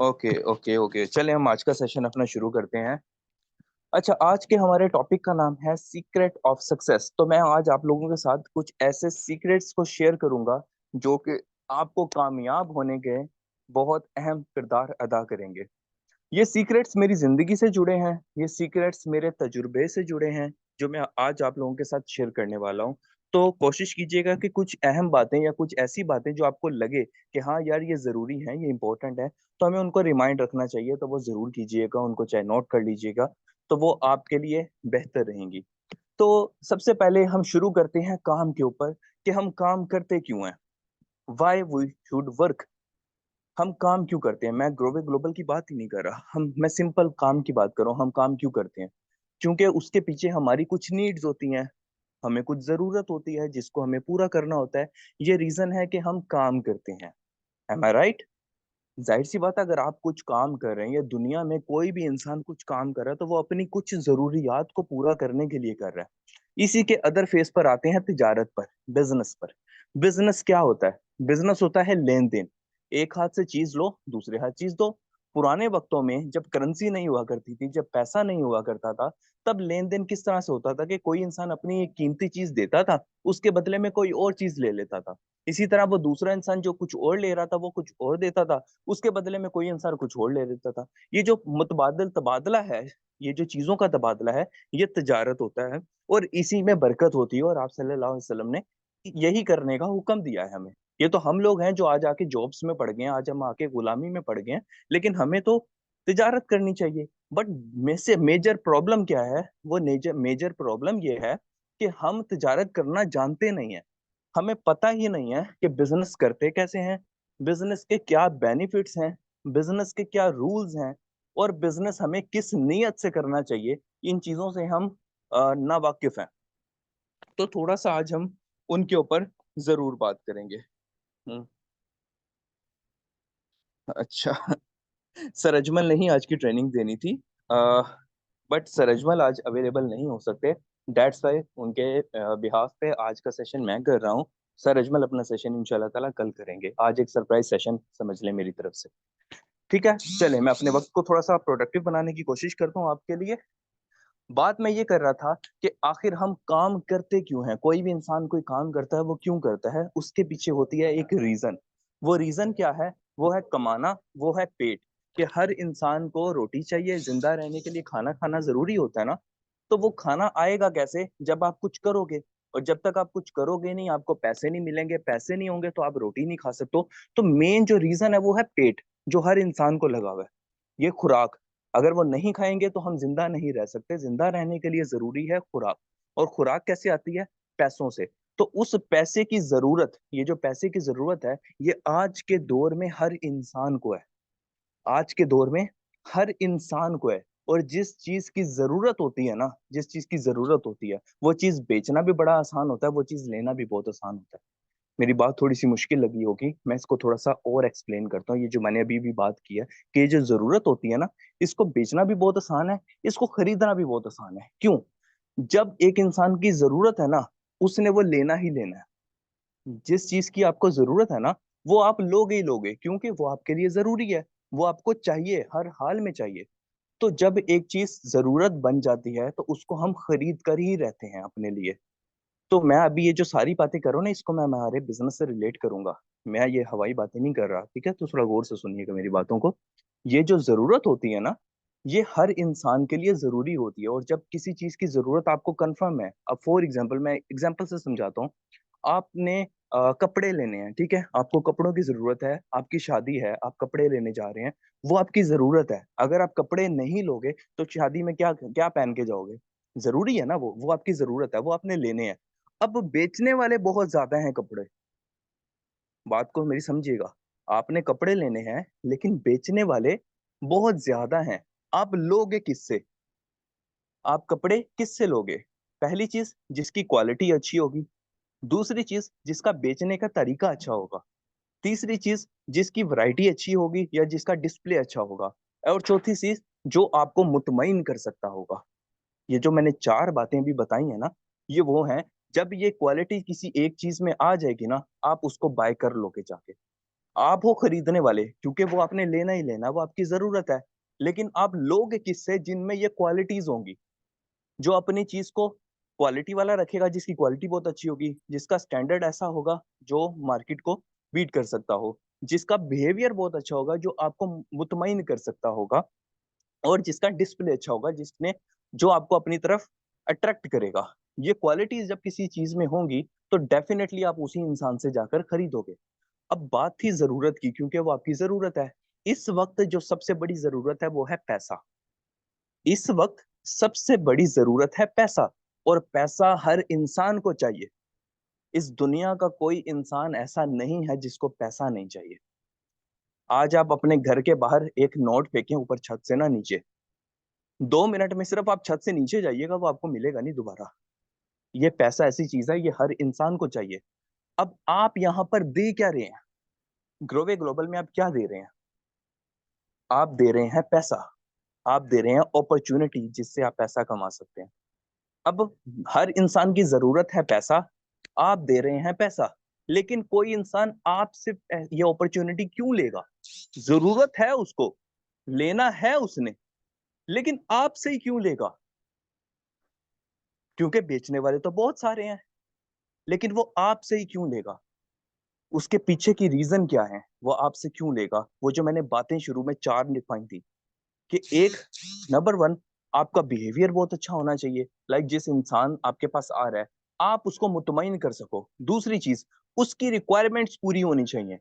Okay okay okay, चले हम आज का सेशन अपना शुरू करते हैं। अच्छा, आज के हमारे टॉपिक का नाम है सीक्रेट ऑफ सक्सेस। तो मैं आज आप लोगों के साथ कुछ ऐसे सीक्रेट्स को शेयर करूंगा जो कि आपको कामयाब होने के बहुत अहम किरदार अदा करेंगे। ये सीक्रेट्स मेरी जिंदगी से जुड़े हैं, ये सीक्रेट्स मेरे तजुर्बे से जुड़े हैं, जो मैं आज आप लोगों के साथ शेयर करने वाला हूँ। तो कोशिश कीजिएगा कि कुछ अहम बातें या कुछ ऐसी बातें जो आपको लगे कि हाँ यार ये जरूरी है, ये इंपॉर्टेंट है, तो हमें उनको रिमाइंड रखना चाहिए, तो वो जरूर कीजिएगा, उनको चाहे नोट कर लीजिएगा, तो वो आपके लिए बेहतर रहेंगी। तो सबसे पहले हम शुरू करते हैं काम के ऊपर, कि हम काम करते क्यों हैं, वाई वी शुड वर्क। हम काम क्यों करते हैं? मैं ग्लोबल ग्लोबल की बात ही नहीं कर रहा, मैं सिंपल काम की बात कर रहा हूँ। हम काम क्यों करते हैं? क्योंकि उसके पीछे हमारी कुछ नीड्स होती हैं, हमें कुछ जरूरत होती है जिसको हमें पूरा करना होता है। ये रीजन है कि हम काम करते हैं। एम आई राइट? जाहिर सी बात है, अगर आप कुछ काम कर रहे हैं या दुनिया में कोई भी इंसान कुछ काम कर रहा है, तो वो अपनी कुछ जरूरियात को पूरा करने के लिए कर रहा है। इसी के अदर फेस पर आते हैं तिजारत पर, बिजनेस पर। बिजनेस क्या होता है? बिजनेस होता है लेन देन। एक हाथ से चीज लो, दूसरे हाथ चीज दो। पुराने वक्तों में जब करेंसी नहीं हुआ करती थी, जब पैसा नहीं हुआ करता था, तब लेन देन किस तरह से होता था कि कोई इंसान अपनी एक कीमती चीज देता था, उसके बदले में कोई और चीज ले लेता था। इसी तरह वो दूसरा इंसान जो कुछ और ले रहा था, वो कुछ और देता था, उसके बदले में कोई इंसान कुछ और ले लेता था। ये जो मुतबादल तबादला है, ये जो चीजों का तबादला है, ये तजारत होता है, और इसी में बरकत होती है। और आप सल्लल्लाहु अलैहि वसल्लम ने यही करने का हुक्म दिया है हमें। ये तो हम लोग हैं जो आज आके जॉब्स में पड़ गए हैं, आज हम आके गुलामी में पड़ गए हैं, लेकिन हमें तो तिजारत करनी चाहिए। बट में से मेजर प्रॉब्लम क्या है? वो मेजर मेजर प्रॉब्लम ये है कि हम तिजारत करना जानते नहीं है। हमें पता ही नहीं है कि बिजनेस करते कैसे हैं, बिजनेस के क्या बेनिफिट्स हैं, बिजनेस के क्या रूल्स हैं, और बिजनेस हमें किस नीयत से करना चाहिए। इन चीजों से हम नावाकिफ हैं। तो थोड़ा सा आज हम उनके ऊपर जरूर बात करेंगे। हम्म, अच्छा। सर अजमल ने ही आज की ट्रेनिंग देनी थी, बट सर अजमल आज अवेलेबल नहीं हो सकते। डेट्स वाई उनके बिहाफ पे आज का सेशन मैं कर रहा हूँ। सर अजमल अपना सेशन इंशाल्लाह ताला कल करेंगे। आज एक सरप्राइज सेशन समझ लें मेरी तरफ से। ठीक है, चले मैं अपने वक्त को थोड़ा सा प्रोडक्टिव बनाने की कोशिश करता हूँ आपके लिए। बात मैं ये कर रहा था कि आखिर हम काम करते क्यों हैं। कोई भी इंसान कोई काम करता है, वो क्यों करता है? उसके पीछे होती है एक रीजन। वो रीजन क्या है? वो है कमाना, वो है पेट। कि हर इंसान को रोटी चाहिए, जिंदा रहने के लिए खाना खाना जरूरी होता है ना। तो वो खाना आएगा कैसे? जब आप कुछ करोगे। और जब तक आप कुछ करोगे नहीं, आपको पैसे नहीं मिलेंगे, पैसे नहीं होंगे तो आप रोटी नहीं खा सकते हो। तो मेन जो रीजन है वो है पेट, जो हर इंसान को लगा हुआ है। ये खुराक, अगर वो नहीं खाएंगे तो हम जिंदा नहीं रह सकते। जिंदा रहने के लिए जरूरी है खुराक। और खुराक कैसे आती है? पैसों से। तो उस पैसे की जरूरत, ये जो पैसे की जरूरत है, ये आज के दौर में हर इंसान को है। आज के दौर में हर इंसान को है। और जिस चीज की जरूरत होती है ना, जिस चीज की जरूरत होती है, वो चीज बेचना भी बड़ा आसान होता है, वो चीज लेना भी बहुत आसान होता है। मेरी बात थोड़ी सी मुश्किल लगी होगी, मैं इसको थोड़ा सा और एक्सप्लेन करता हूँ। ये जो मैंने अभी भी बात की है कि ये जो जरूरत होती है ना, इसको बेचना भी बहुत आसान है, इसको खरीदना भी बहुत आसान है। क्यों? जब एक इंसान की जरूरत है ना, उसने वो लेना ही लेना है। जिस चीज की आपको जरूरत है ना, वो आप लोगे ही लोगे, क्योंकि वो आपके लिए जरूरी है। वो आपको चाहिए, हर हाल में चाहिए। तो जब एक चीज जरूरत बन जाती है, तो उसको हम खरीद कर ही रहते हैं अपने लिए। तो मैं अभी ये जो सारी बातें कर रहा हूँ ना, इसको मैं हमारे बिजनेस से रिलेट करूंगा। मैं ये हवाई बातें नहीं कर रहा, ठीक है? तो थोड़ा गौर से सुनिएगा मेरी बातों को। ये जो जरूरत होती है ना, ये हर इंसान के लिए जरूरी होती है। और जब किसी चीज की जरूरत आपको कंफर्म है, अब फॉर एग्जांपल, मैं एग्जांपल से समझाता हूँ। आपने कपड़े लेने हैं, ठीक है? आपको कपड़ों की जरूरत है, आपकी शादी है, आप कपड़े लेने जा रहे हैं, वो आपकी जरूरत है। अगर आप कपड़े नहीं लोगे तो शादी में क्या क्या पहन के जाओगे? जरूरी है ना, वो आपकी जरूरत है, वो आपने लेने हैं। अब बेचने वाले बहुत ज्यादा हैं कपड़े। बात को मेरी समझिएगा। आपने कपड़े लेने हैं, लेकिन बेचने वाले बहुत ज्यादा हैं। आप लोगे किससे? आप कपड़े किससे लोगे? पहली चीज, जिसकी क्वालिटी अच्छी होगी। दूसरी चीज, जिसका बेचने का तरीका अच्छा होगा। तीसरी चीज, जिसकी वैरायटी अच्छी होगी या जिसका डिस्प्ले अच्छा होगा। और चौथी चीज, जो आपको मुतमईन कर सकता होगा। ये जो मैंने चार बातें भी बताई है ना, ये वो हैं। जब ये क्वालिटी किसी एक चीज में आ जाएगी ना, आप उसको बाय कर लोगे जाके। आप हो खरीदने वाले, क्योंकि वो आपने लेना ही लेना, वो आपकी जरूरत है। लेकिन आप लोग किससे? जिनमें ये क्वालिटीज होंगी, जो अपनी चीज को क्वालिटी वाला रखेगा, जिसकी क्वालिटी बहुत अच्छी होगी, जिसका स्टैंडर्ड ऐसा होगा जो मार्केट को बीट कर सकता हो, जिसका बिहेवियर बहुत अच्छा होगा, जो आपको मुतमईन कर सकता होगा, और जिसका डिस्प्ले अच्छा होगा, जिसने जो आपको अपनी तरफ अट्रैक्ट करेगा। ये क्वालिटीज जब किसी चीज में होंगी तो डेफिनेटली आप उसी इंसान से जाकर खरीदोगे। अब बात थी जरूरत की, क्योंकि वो आपकी जरूरत है। इस वक्त जो सबसे बड़ी जरूरत है वो है पैसा। इस वक्त सबसे बड़ी जरूरत है पैसा, और पैसा हर इंसान को चाहिए। इस दुनिया का कोई इंसान ऐसा नहीं है जिसको पैसा नहीं चाहिए। आज आप अपने घर के बाहर एक नोट फेंकें ऊपर छत से ना नीचे, 2 मिनट में सिर्फ आप छत से नीचे जाइएगा, वो आपको मिलेगा नहीं दोबारा। ये पैसा ऐसी चीज है, ये हर इंसान को चाहिए। अब आप यहाँ पर दे क्या रहे हैं? ग्रोवे ग्लोबल में आप क्या दे रहे हैं? आप दे रहे हैं पैसा। आप दे रहे हैं अपॉर्चुनिटी जिससे आप पैसा कमा सकते हैं। अब हर इंसान की जरूरत है पैसा, आप दे रहे हैं पैसा, लेकिन कोई इंसान आपसे ये अपॉर्चुनिटी क्यों लेगा? जरूरत है उसको, लेना है उसने, लेकिन आपसे ही क्यों लेगा? क्योंकि बेचने वाले तो बहुत सारे हैं, लेकिन वो आपसे ही क्यों लेगा? उसके पीछे की रीजन क्या है? वो आपसे क्यों लेगा? वो जो मैंने बातें शुरू में 4 लिखाई थी, कि एक, नंबर 1, आपका बिहेवियर बहुत अच्छा होना चाहिए। लाइक जिस इंसान आपके पास आ रहा है, आप उसको मुतमईन कर सको। दूसरी चीज, उसकी रिक्वायरमेंट्स पूरी होनी चाहिए।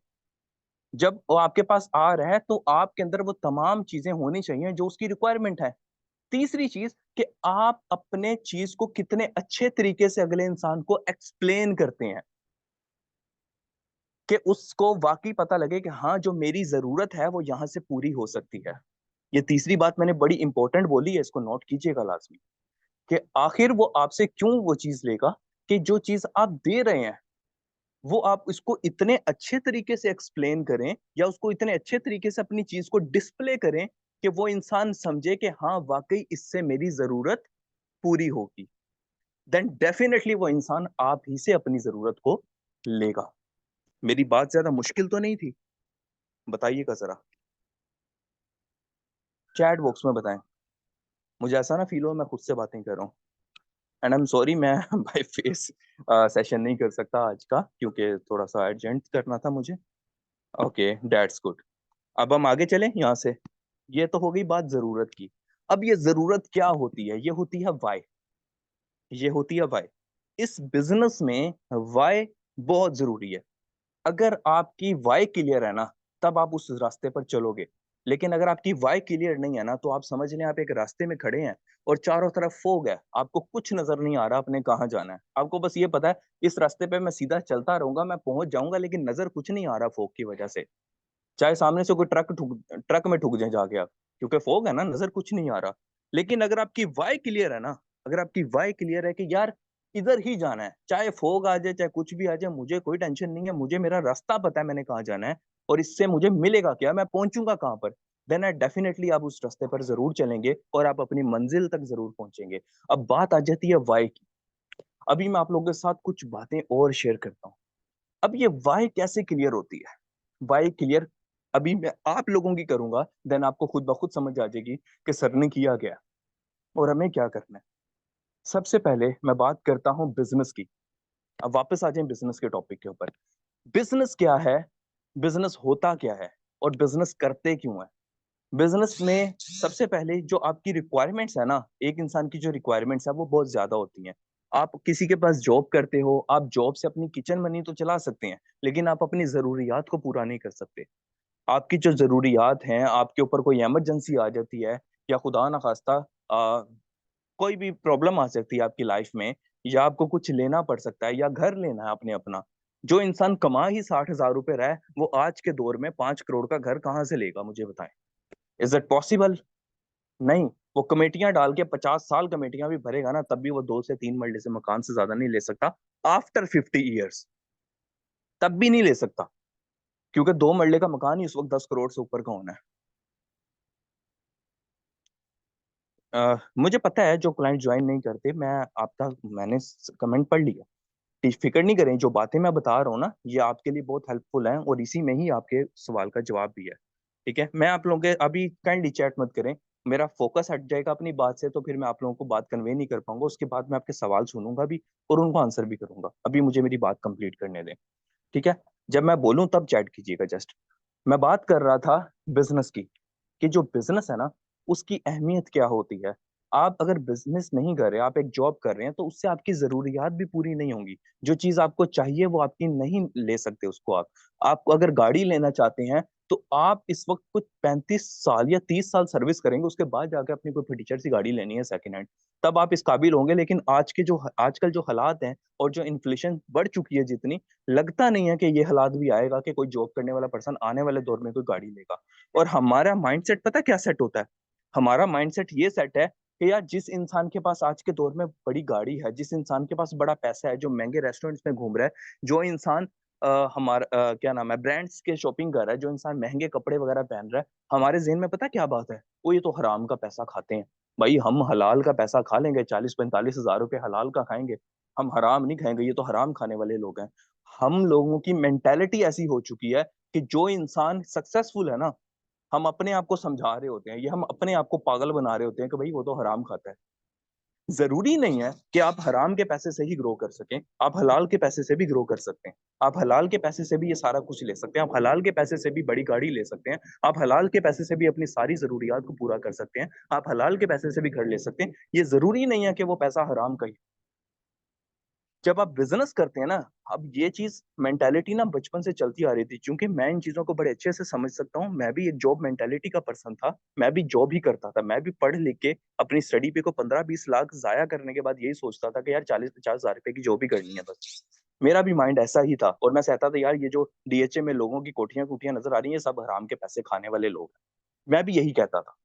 जब वो आपके पास आ रहा है तो आपके अंदर वो तमाम चीजें होनी चाहिए जो उसकी रिक्वायरमेंट है। तीसरी चीज, कि आप अपने चीज को कितने अच्छे तरीके से अगले इंसान को एक्सप्लेन करते हैं, कि उसको वाकई पता लगे कि हाँ, जो मेरी जरूरत है वो यहां से पूरी हो सकती है। ये तीसरी बात मैंने बड़ी इंपॉर्टेंट बोली है, इसको नोट कीजिएगा लाजमी, कि आखिर वो आपसे क्यों वो चीज लेगा? कि जो चीज आप दे रहे हैं, वो आप इसको इतने अच्छे तरीके से एक्सप्लेन करें, या उसको इतने अच्छे तरीके से अपनी चीज को डिस्प्ले करें कि वो इंसान समझे कि हाँ, वाकई इससे मेरी जरूरत पूरी होगी। देन डेफिनेटली वो इंसान आप ही से अपनी जरूरत को लेगा। मेरी बात ज्यादा मुश्किल तो नहीं थी? बताइएगा जरा, चैट बॉक्स में बताएं। मुझे ऐसा ना फील हो मैं खुद से बातें कर रहा हूँ। एंड आई एम सॉरी, मैं बाय फेस सेशन नहीं कर सकता आज का, क्योंकि थोड़ा सा अर्जेंट करना था मुझे। Okay, that's good. अब हम आगे चलें यहाँ से। ये तो हो गई बात जरूरत की। अब ये जरूरत क्या होती है? ये होती है वाई। ये होती है वाई। इस बिजनेस में वाई बहुत जरूरी है। अगर आपकी वाई क्लियर है ना, तब आप उस रास्ते पर चलोगे। लेकिन अगर आपकी वाई क्लियर नहीं है ना, तो आप समझ लें आप एक रास्ते में खड़े हैं और चारों तरफ फोग है, आपको कुछ नजर नहीं आ रहा आपने कहाँ जाना है। आपको बस ये पता है इस रास्ते पे मैं सीधा चलता रहूंगा, मैं पहुंच जाऊंगा, लेकिन नजर कुछ नहीं आ रहा फोग की वजह से। चाहे सामने से कोई ट्रक में ठुक जाए जाके आप, क्योंकि फोग है ना, नजर कुछ नहीं आ रहा। लेकिन अगर आपकी वाई क्लियर है ना, अगर आपकी वाई क्लियर है कि यार इधर ही जाना है, चाहे फोग आ जाए चाहे कुछ भी आ जाए, मुझे कोई टेंशन नहीं है, मुझे मेरा रास्ता पता है मैंने कहाँ जाना है, और इससे मुझे मिलेगा क्या, मैं पहुंचूंगा कहाँ पर, देन आई डेफिनेटली आप उस रास्ते पर जरूर चलेंगे और आप अपनी मंजिल तक जरूर पहुंचेंगे। अब बात आ जाती है वाई की। अभी मैं आप लोगों के साथ कुछ बातें और शेयर करता हूँ। अब ये वाई कैसे क्लियर होती है? वाई क्लियर अभी मैं आप लोगों की करूंगा, देन आपको खुद ब खुद समझ आ जाएगी कि सर ने किया गया और हमें क्या करना है। सबसे पहले मैं बात करता हूं बिजनेस की। अब वापस आ जाएं बिजनेस के टॉपिक के ऊपर। बिजनेस क्या है? बिजनेस होता क्या है? और बिजनेस करते क्यों है? बिजनेस में सबसे पहले जो आपकी रिक्वायरमेंट्स है ना, एक इंसान की जो रिक्वायरमेंट्स है वो बहुत ज्यादा होती हैं। आप किसी के पास जॉब करते हो, आप जॉब से अपनी किचन मनी तो चला सकते हैं, लेकिन आप अपनी जरूरियात को पूरा नहीं कर सकते। आपकी जो जरूरियात हैं, आपके ऊपर कोई इमरजेंसी आ जाती है, या खुदा ना खास्ता कोई भी प्रॉब्लम आ सकती है आपकी लाइफ में, या आपको कुछ लेना पड़ सकता है, या घर लेना है आपने अपना। जो इंसान कमा ही 60,000 रुपए रहा है, वो आज के दौर में 5 करोड़ का घर कहाँ से लेगा? मुझे बताएं। Is it possible? नहीं। वो कमेटियां डाल के 50 साल कमेटियां भी भरेगा ना, तब भी वो 2 से 3 मरले से मकान से ज्यादा नहीं ले सकता। आफ्टर 50 ईयर्स तब भी नहीं ले सकता, क्योंकि 2 मरले का मकान ही उस वक्त 10 करोड़ से ऊपर का होना है। मुझे पता है जो क्लाइंट ज्वाइन नहीं करते, मैंने कमेंट पढ़ लिया। फिक्र नहीं करें, जो बातें मैं बता रहा हूँ ना ये आपके लिए बहुत हेल्पफुल है और इसी में ही आपके सवाल का जवाब भी है। ठीक है, मैं आप लोगों के अभी काइंडली चैट मत करें, मेरा फोकस हट जाएगा अपनी बात से तो फिर मैं आप लोगों को बात कन्वे नहीं कर पाऊंगा। उसके बाद मैं आपके सवाल सुनूंगा भी और उनको आंसर भी करूंगा। अभी मुझे मेरी बात कंप्लीट करने दें। ठीक है, जब मैं बोलूं तब चैट कीजिएगा। जस्ट मैं बात कर रहा था बिजनेस की, कि जो बिजनेस है ना उसकी अहमियत क्या होती है। आप अगर बिजनेस नहीं कर रहे, आप एक जॉब कर रहे हैं, तो उससे आपकी जरूरियात भी पूरी नहीं होंगी। जो चीज आपको चाहिए वो आपकी नहीं ले सकते उसको आप अगर गाड़ी लेना चाहते हैं तो आप इस वक्त कुछ 35 साल या 30 साल सर्विस करेंगे, उसके बाद जाकर अपनी कोई फटीचर सी गाड़ी लेनी है सेकंड हैंड, तब आप इस काबिल होंगे। लेकिन आजकल जो हालात हैं और जो इन्फ्लेशन बढ़ चुकी है जितनी, लगता नहीं है कि ये हालात भी आएगा कि कोई जॉब करने वाला पर्सन आने वाले दौर में कोई गाड़ी लेगा। और हमारा माइंडसेट पता क्या सेट होता है? हमारा माइंडसेट ये सेट है कि यार जिस इंसान के पास आज के दौर में बड़ी गाड़ी है, जिस इंसान के पास बड़ा पैसा है, जो महंगे रेस्टोरेंट्स में घूम रहा है, जो इंसान क्या नाम है ब्रांड्स के शॉपिंग कर रहा है, जो इंसान महंगे कपड़े वगैरह पहन रहा है, हमारे जेहन में पता क्या बात है? वो ये तो हराम का पैसा खाते हैं। भाई हम हलाल का पैसा खा लेंगे, 40-45 हजार रुपए हलाल का खाएंगे, हम हराम नहीं खाएंगे। ये तो हराम खाने वाले लोग हैं। हम लोगों की मेंटेलिटी ऐसी हो चुकी है कि जो इंसान सक्सेसफुल है ना, हम अपने आप को समझा रहे होते हैं, ये हम अपने आप को पागल बना रहे होते हैं कि भाई वो तो हराम खाता है। जरूरी नहीं है कि आप हराम के पैसे से ही ग्रो कर सकें, आप हलाल के पैसे से भी ग्रो कर सकते हैं। आप हलाल के पैसे से भी ये सारा कुछ ले सकते हैं, आप हलाल के पैसे से भी बड़ी गाड़ी ले सकते हैं, आप हलाल के पैसे से भी अपनी सारी जरूरियात को पूरा कर सकते हैं, आप हलाल के पैसे से भी घर ले सकते हैं। ये जरूरी नहीं है कि वो पैसा हराम का ही। जब आप बिजनेस करते हैं ना, अब ये चीज मेंटालिटी ना बचपन से चलती आ रही थी, क्योंकि मैं इन चीजों को बड़े अच्छे से समझ सकता हूँ। मैं भी एक जॉब मेंटालिटी का पर्सन था, मैं भी जॉब ही करता था। मैं भी पढ़ लिख के अपनी स्टडी पे को 15-20 लाख जाया करने के बाद यही सोचता था कि यार 40-50 हजार रुपए की जॉब ही करनी है बस। मेरा भी माइंड ऐसा ही था और मैं सहता था यार ये जो डीएचए में लोगों की कोठियां कुठियां नजर आ रही हैं, सब हराम के पैसे खाने वाले लोग हैं। मैं भी यही कहता था।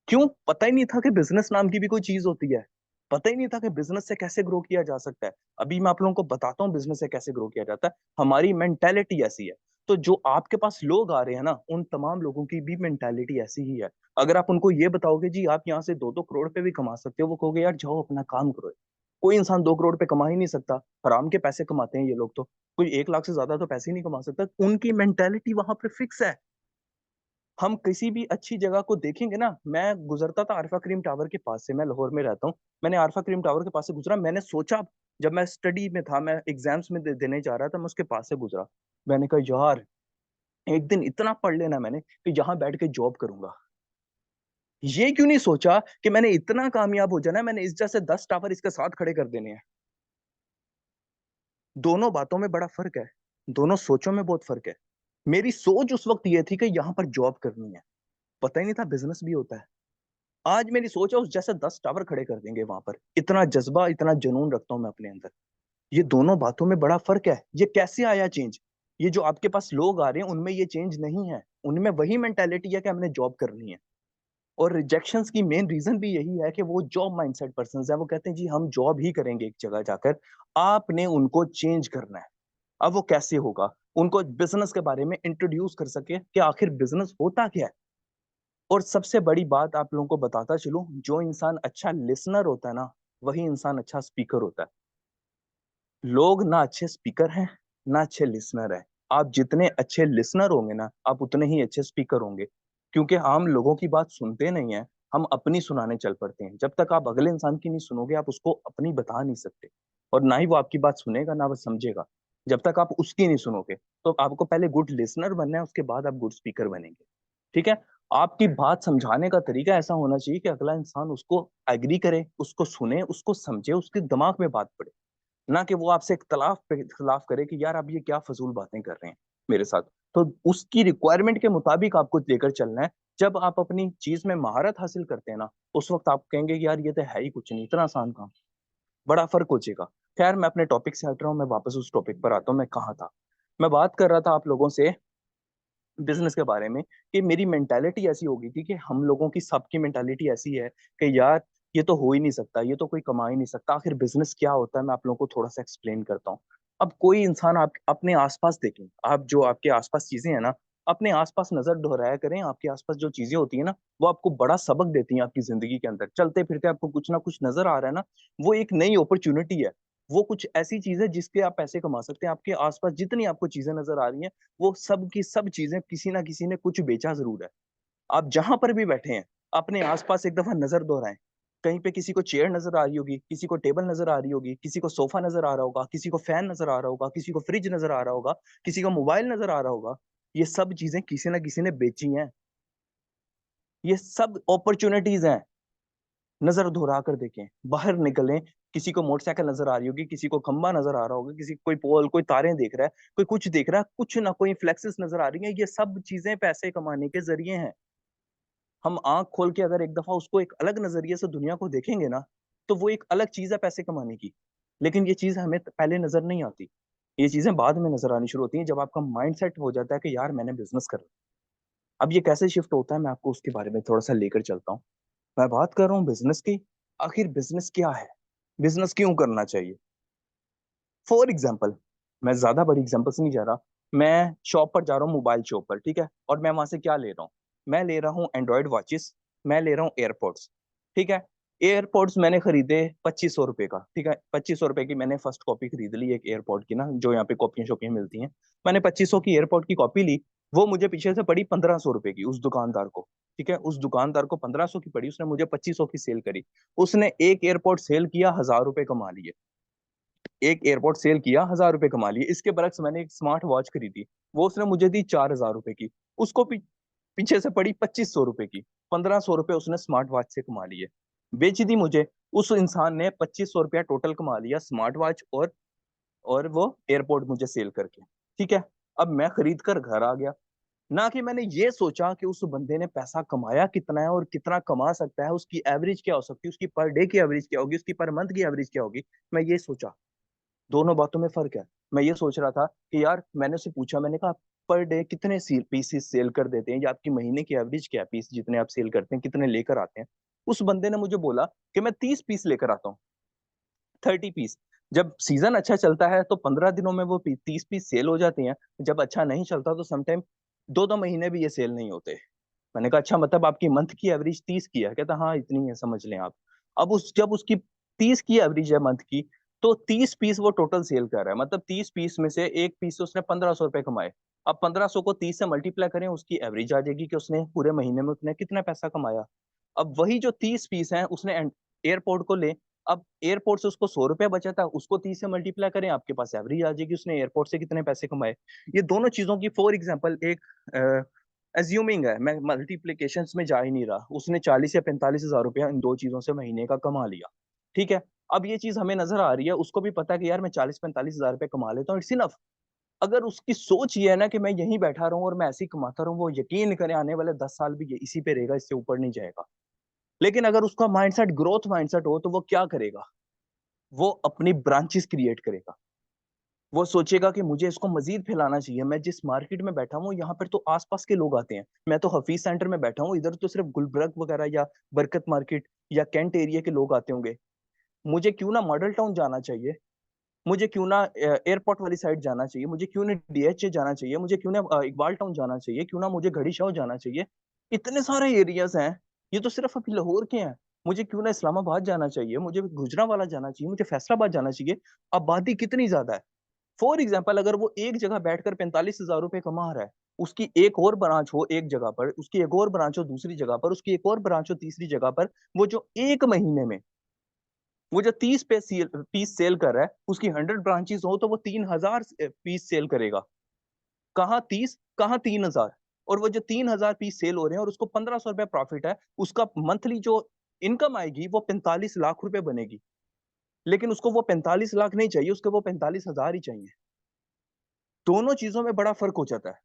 क्यों? पता ही नहीं था कि बिजनेस नाम की भी कोई चीज होती है। पता ही नहीं था कि बिजनेस से कैसे ग्रो किया जा सकता है। अभी मैं आप लोगों को बताता हूँ बिजनेस से कैसे ग्रो किया जाता है। हमारी मेंटेलिटी ऐसी है। तो जो आपके पास लोग आ रहे हैं ना, उन तमाम लोगों की भी मेंटेलिटी ऐसी ही है। अगर आप उनको ये बताओगे जी आप यहाँ से 2-2 करोड़ पे भी कमा सकते हो, वो कहोगे यार जाओ अपना काम करो। कोई इंसान 2 करोड़ पे कमा ही नहीं सकता, हराम के पैसे कमाते हैं ये लोग। तो कोई 1 लाख से ज्यादा तो पैसे ही नहीं कमा सकता। उनकी मेंटेलिटी वहां पर फिक्स है। हम किसी भी अच्छी जगह को देखेंगे ना, मैं गुजरता था आरफा क्रीम टावर के पास से, मैं लाहौर में रहता हूँ। मैंने आरफा क्रीम टावर के पास से गुजरा, मैंने सोचा, जब मैं स्टडी में था, मैं एग्जाम्स में देने जा रहा था, मैं उसके पास से गुजरा। मैंने कहा यार एक दिन इतना पढ़ लेना मैंने कि यहाँ बैठ के जॉब करूंगा। ये क्यों नहीं सोचा कि मैंने इतना कामयाब हो जाना है, मैंने इस जैसे 10 टावर इसके साथ खड़े कर देने हैं। दोनों बातों में बड़ा फर्क है, दोनों सोचों में बहुत फर्क है। मेरी सोच उस वक्त ये थी कि यहाँ पर जॉब करनी है, पता ही नहीं था बिजनेस भी होता है। आज मेरी सोच है उस जैसे 10 टावर खड़े कर देंगे वहां पर। इतना जज्बा, इतना जुनून रखता हूं मैं अपने अंदर। ये दोनों बातों में बड़ा फर्क है। ये कैसे आया चेंज? ये जो आपके पास लोग आ रहे हैं उनमें ये चेंज नहीं है, उनमें वही मेंटेलिटी है कि हमने जॉब करनी है। और रिजेक्शंस की मेन रीजन भी यही है कि वो जॉब माइंडसेट पर्सन है, वो कहते हैं जी हम जॉब ही करेंगे एक जगह जाकर। आपने उनको चेंज करना है। अब वो कैसे होगा? उनको बिजनेस के बारे में इंट्रोड्यूस कर सके कि आखिर बिजनेस होता क्या है। और सबसे बड़ी बात आप लोगों को बताता चलूं, जो इंसान अच्छा लिसनर होता है ना, वही इंसान अच्छा स्पीकर होता है। लोग ना अच्छे स्पीकर हैं, ना अच्छे लिसनर हैं। आप जितने अच्छे लिसनर होंगे ना, आप उतने ही अच्छे स्पीकर होंगे। क्योंकि हम लोगों की बात सुनते नहीं है, हम अपनी सुनाने चल पड़ते हैं। जब तक आप अगले इंसान की नहीं सुनोगे, आप उसको अपनी बता नहीं सकते। और ना ही वो आपकी बात सुनेगा, ना वो समझेगा। जब तक आप उसकी नहीं सुनोगे, तो आपको पहले गुड लिसनर बनना है, उसके बाद आप गुड स्पीकर बनेंगे। ठीक है? आपकी बात समझाने का तरीका ऐसा होना चाहिए कि अगला इंसान उसको एग्री करे, उसको सुने, उसको समझे, उसके दिमाग में बात पड़े। ना कि वो आपसे इख्तलाफ पे इख्तलाफ करे कि यार आप ये क्या फजूल बातें कर रहे हैं मेरे साथ। तो उसकी रिक्वायरमेंट के मुताबिक आपको लेकर चलना है। जब आप अपनी चीज में महारत हासिल करते हैं ना, उस वक्त आप कहेंगे कि यार ये तो है ही कुछ नहीं, इतना आसान काम। बड़ा फर्क हो जाएगा। खैर मैं अपने टॉपिक से हट रहा हूँ, मैं वापस उस टॉपिक पर आता हूँ। मैं कहाँ था? मैं बात कर रहा था आप लोगों से बिजनेस के बारे में, कि मेरी मेंटालिटी ऐसी हो गई थी कि हम लोगों की सबकी मेंटालिटी ऐसी है कि यार ये तो हो ही नहीं सकता, ये तो कोई कमा ही नहीं सकता। आखिर बिजनेस क्या होता है, मैं आप लोगों को थोड़ा सा एक्सप्लेन करता हूँ। अब कोई इंसान, आप अपने आसपास देखें, आप जो आपके आसपास चीजें हैं ना, अपने आसपास नजर दोहराया करें। आपके आसपास जो चीजें होती है ना, वो आपको बड़ा सबक देती हैं। आपकी जिंदगी के अंदर चलते फिरते आपको कुछ ना कुछ नजर आ रहा है ना, वो एक नई अपॉर्चुनिटी है। वो कुछ ऐसी चीज है जिसके आप पैसे कमा सकते हैं। आपके आसपास जितनी आपको चीजें नजर आ रही हैं, वो सब की सब चीजें किसी ना किसी ने कुछ बेचा जरूर है। आप जहां पर भी बैठे हैं, अपने आसपास एक दफा नजर दोहराएं। कहीं पे किसी को चेयर नजर आ रही होगी, किसी को टेबल नजर आ रही होगी, किसी को सोफा नजर आ रहा होगा, किसी को फैन नजर आ रहा होगा, किसी को फ्रिज नजर आ रहा होगा, किसी को मोबाइल नजर आ रहा होगा। ये सब चीजें किसी ना किसी ने बेची हैं। ये सब अपॉर्चुनिटीज हैं। नजर दोहरा कर देखें, बाहर निकलें। किसी को मोटरसाइकिल नजर आ रही होगी, किसी को खंबा नजर आ रहा होगा, किसी को कोई पोल, कोई तारें देख रहा है, कोई कुछ देख रहा है, कुछ ना कोई फ्लेक्सेस नजर आ रही है। ये सब चीजें पैसे कमाने के जरिए हैं। हम आंख खोल के अगर एक दफा उसको एक अलग नजरिए से दुनिया को देखेंगे ना, तो वो एक अलग चीज है पैसे कमाने की। लेकिन ये चीज हमें पहले नजर नहीं आती। ये चीजें बाद में नजर आनी शुरू होती हैं, जब आपका माइंड सेट हो जाता है कि यार मैंने बिजनेस करना। अब ये कैसे शिफ्ट होता है, मैं आपको उसके बारे में थोड़ा सा लेकर चलता हूँ। मैं बात कर रहा हूँ बिजनेस की। आखिर बिजनेस क्या है? बिजनेस क्यों करना चाहिए? फॉर एग्जाम्पल, मैं ज्यादा बड़ी एग्जाम्पल्स नहीं जा रहा। मैं शॉप पर जा रहा हूँ, मोबाइल शॉप पर, ठीक है, और मैं वहां से क्या ले रहा हूँ? मैं ले रहा हूँ एंड्रॉयड वॉचेस, मैं ले रहा हूँ एयरपोर्ट्स, ठीक है। एयरपोर्ट्स मैंने खरीदे 2500 रुपए का, ठीक है। 2500 रुपए की मैंने फर्स्ट कॉपी खरीद ली, एक एयरपोर्ट की ना, जो यहाँ पे कॉपियां शॉपियां मिलती हैं। मैंने 2500 की एयरपोर्ट की कॉपी ली। वो मुझे पीछे से पड़ी 1500 रुपए की, उस दुकानदार को। ठीक है, उस दुकानदार को 1500 की पड़ी, उसने मुझे 2500 की सेल करी। उसने एक एयरपोर्ट सेल किया, 1000 रुपए कमा लिए। एक एयरपोर्ट सेल किया, 1000 रुपए कमा लिए। इसके बरक्स मैंने एक स्मार्ट वॉच खरीदी, वो उसने मुझे दी 4000 रुपए की। उसको पीछे से पड़ी 2500 रुपए की। 1500 रुपए उसने स्मार्ट वॉच से कमा लिए, बेच दी मुझे। उस इंसान ने 2500 रुपया टोटल कमा लिया, स्मार्ट वॉच और वो एयरपोर्ट मुझे सेल करके। ठीक है। अब मैं खरीद कर घर आ गया। ना कि मैंने ये सोचा कि उस बंदे ने पैसा कमाया कितना है और कितना कमा सकता है, उसकी एवरेज क्या हो सकती है, उसकी पर डे की एवरेज क्या होगी, उसकी पर मंथ की एवरेज क्या होगी। मैं ये सोचा। दोनों बातों में फर्क है। मैं ये सोच रहा था कि यार, मैंने उससे पूछा, मैंने कहा पर डे कितने पीसीस सेल कर देते हैं, या आपकी महीने की एवरेज क्या है, पीस जितने आप सेल करते हैं कितने लेकर आते हैं। उस बंदे ने मुझे बोला कि मैं 30 पीस लेकर आता हूँ, 30 पीस। जब सीजन अच्छा चलता है तो 15 दिनों में वो 30 पीस सेल हो जाते हैं। जब अच्छा नहीं चलता तो समटाइम 2-2 महीने भी ये सेल नहीं होते। मैंने कहा अच्छा, मतलब आपकी मंथ की एवरेज 30 की है? कहता हाँ, इतनी है, समझ लें आप। अब उस जब उसकी 30 की एवरेज है मंथ की, तो 30 पीस वो टोटल सेल कर रहा है, मतलब 30 पीस में से एक पीस से उसने 1500 रुपए कमाए। अब 1500 को 30 से मल्टीप्लाई करें, उसकी एवरेज आ जाएगी कि उसने पूरे महीने में उसने कितना पैसा कमाया। अब वही जो 30 पीस हैं, उसने एयरपोर्ट को ले। अब एयरपोर्ट से उसको 100 रुपया बचा था, उसको 30 से मल्टीप्लाई करें, आपके पास एवरेज आ जाएगी उसने एयरपोर्ट से कितने पैसे कमाए। ये दोनों चीजों की फॉर एग्जाम्पल एक एज्यूमिंग है, मैं मल्टीप्लीकेशंस में जा ही नहीं रहा। उसने 40 या 45 हजार रुपया इन दो चीजों से महीने का कमा लिया। ठीक है। अब ये चीज हमें नजर आ रही है, उसको भी पता है कि यार मैं 40-45 हजार रुपये कमा लेता हूँ, इट्स इनफ। अगर उसकी सोच ये है ना कि मैं यहीं बैठा रहूं और मैं ऐसे ही कमाता रहूं, वो यकीन करें आने वाले 10 साल भी ये इसी पे रहेगा, इससे ऊपर नहीं जाएगा। लेकिन अगर उसका माइंडसेट ग्रोथ माइंडसेट हो, तो वो क्या करेगा? वो अपनी ब्रांचेस क्रिएट करेगा। वो सोचेगा कि मुझे इसको मजीद फैलाना चाहिए। मैं जिस मार्केट में बैठा हूँ, यहाँ पर तो आसपास के लोग आते हैं। मैं तो हफीज सेंटर में बैठा हूँ, इधर तो सिर्फ गुलबर्ग वगैरह या बरकत मार्केट या कैंट एरिया के लोग आते होंगे। मुझे क्यों ना मॉडल टाउन जाना चाहिए? मुझे क्यों ना एयरपोर्ट वाली साइड जाना चाहिए? मुझे क्यों ना डीएचए जाना चाहिए? मुझे क्यों ना इकबाल टाउन जाना चाहिए? क्यों ना मुझे घड़ी शाह जाना चाहिए? इतने सारे एरियाज हैं। ये तो सिर्फ अभी लाहौर के हैं। मुझे क्यों ना इस्लामाबाद जाना चाहिए? मुझे गुजरांवाला जाना चाहिए? मुझे फैसलाबाद जाना चाहिए? आबादी कितनी ज्यादा है। फॉर एग्जाम्पल, अगर वो एक जगह बैठकर 45 हजार रुपए कमा रहा है, उसकी एक और ब्रांच हो एक जगह पर, उसकी एक और ब्रांच हो दूसरी जगह पर, उसकी एक और ब्रांच हो तीसरी जगह पर, वो जो एक महीने में वो जो 30 पीस सेल कर रहा है, उसकी 100 ब्रांचेस हो तो वो 3000 पीस सेल करेगा। कहाँ 30, कहाँ 3000? और वो जो 3000 पीस सेल हो रहे हैं और उसको 1500 रुपया प्रॉफिट है, उसका मंथली जो इनकम आएगी वो 45 लाख रुपए बनेगी। लेकिन उसको वो 45 लाख नहीं चाहिए, उसको वो 45 हजार ही चाहिए। दोनों चीजों में बड़ा फर्क हो जाता है।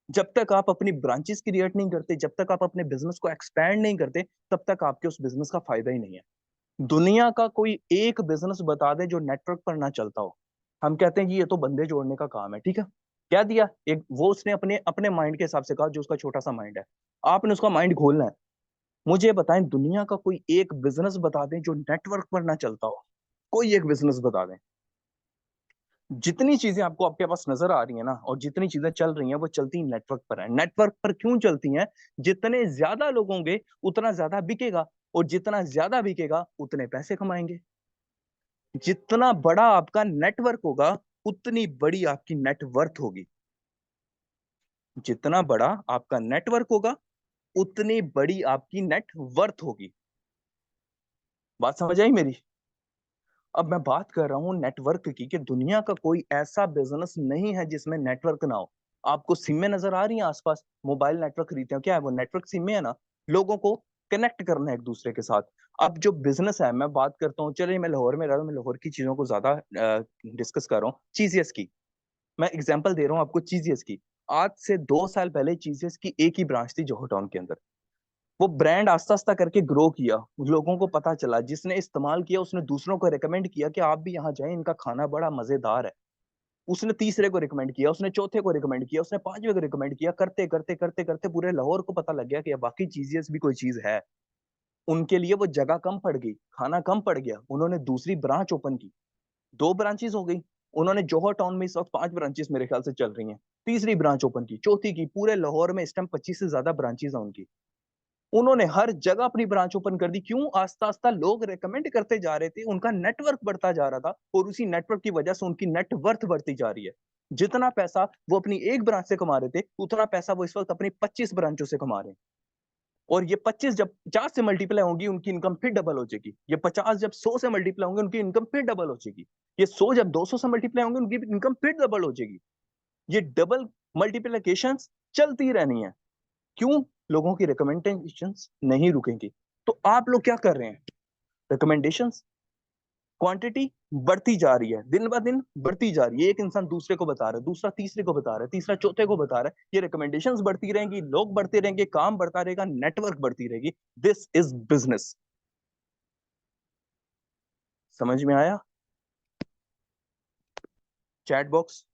जब तक आप अपनी ब्रांचेस क्रिएट नहीं करते, जब तक आप अपने बिजनेस को एक्सपैंड नहीं करते, तब तक आपके उस बिजनेस का फायदा ही नहीं है। दुनिया का कोई एक बिजनेस बता दे जो नेटवर्क पर ना चलता हो। हम कहते हैं कि ये तो बंदे जोड़ने का काम है, ठीक है। क्या दिया एक, वो उसने अपने अपने माइंड के हिसाब से कहा, जो उसका छोटा सा माइंड है। आपने उसका माइंड खोलना है। मुझे बताएं, दुनिया का कोई एक बिजनेस बता दें जो नेटवर्क पर ना चलता हो। कोई एक बिजनेस बता दें। जितनी चीजें आपको आपके पास नजर आ रही है ना, और जितनी चीजें चल रही हैं, वो चलती नेटवर्क पर है। नेटवर्क पर क्यों चलती हैं? जितने ज्यादा लोग होंगे, उतना ज्यादा बिकेगा, और जितना ज्यादा बिकेगा, उतने पैसे कमाएंगे। जितना बड़ा आपका नेटवर्क होगा उतनी बड़ी आपकी नेटवर्थ होगी। जितना बड़ा आपका नेटवर्क होगा उतनी बड़ी आपकी नेटवर्थ होगी। बात समझ आई मेरी? अब मैं बात कर रहा हूं नेटवर्क की, कि दुनिया का कोई ऐसा बिजनेस नहीं है जिसमें नेटवर्क ना हो। आपको सिमें नजर आ रही हैं आसपास, मोबाइल नेटवर्क खरीदते हो, क्या है वो? नेटवर्क सिमें है ना। लोगों को कनेक्ट करना है एक दूसरे के साथ। अब जो बिजनेस है, मैं बात करता हूँ, चलिए मैं लाहौर में रहा हूँ, मैं लाहौर की चीजों को ज्यादा डिस्कस कर रहा हूँ। चीजियस की मैं एग्जांपल दे रहा हूँ आपको, चीजियस की। आज से 2 साल पहले चीजियस की एक ही ब्रांच थी जोहर टाउन के अंदर। वो ब्रांड आस्ता आस्ता करके ग्रो किया, लोगों को पता चला, जिसने इस्तेमाल किया उसने दूसरों को रिकमेंड किया कि आप भी यहाँ जाएं, इनका खाना बड़ा मजेदार है। उसने तीसरे को रिकमेंड किया, उसने चौथे को रिकमेंड किया, उसने पांचवे को रिकमेंड किया, करते करते करते करते पूरे लाहौर को पता लग गया कि बाकी चीजें भी कोई चीज है। उनके लिए वो जगह कम पड़ गई, खाना कम पड़ गया, उन्होंने दूसरी ब्रांच ओपन की। 2 ब्रांचेस हो गई। उन्होंने जौहर टाउन में इस वक्त 5 ब्रांचेस मेरे ख्याल से चल रही हैं। तीसरी ब्रांच ओपन की, चौथी की, पूरे लाहौर में इस टाइम 25 से ज्यादा ब्रांचेस हैं उनकी। उन्होंने हर जगह अपनी ब्रांच ओपन कर दी। क्यों? आस्ता आस्ता लोग रेकमेंड करते जा रहे थे, उनका नेटवर्क बढ़ता जा रहा था, और उसी नेटवर्क की वजह से उनकी नेटवर्थ बढ़ती जा रही है। जितना पैसा वो अपनी एक ब्रांच से कमा रहे थे, उतना पैसा वो इस वक्त अपनी 25 ब्रांचों से कमा रहे हैं। और ये 25 जब 50 से मल्टीप्लाई होंगी, उनकी इनकम फिर डबल हो जाएगी। ये 50 जब 100 से मल्टीप्लाई होंगे, उनकी इनकम फिर डबल हो जाएगी। ये 100 जब 200 से मल्टीप्लाई होंगे, उनकी इनकम फिर डबल हो जाएगी। ये डबल मल्टीप्लिकेशन चलती रहनी है। क्यों? लोगों की रिकमेंडेशंस नहीं रुकेंगी। तो आप लोग क्या कर रहे हैं? रिकमेंडेशंस क्वांटिटी बढ़ती जा रही है, दिन ब दिन बढ़ती जा रही है। एक इंसान दूसरे को बता रहा है, दूसरा तीसरे को बता रहा है, तीसरा चौथे को बता रहा है। ये रिकमेंडेशंस बढ़ती रहेंगी, लोग बढ़ते रहेंगे, काम बढ़ता रहेगा, नेटवर्क बढ़ती रहेगी। This is business. समझ में आया? Chat box.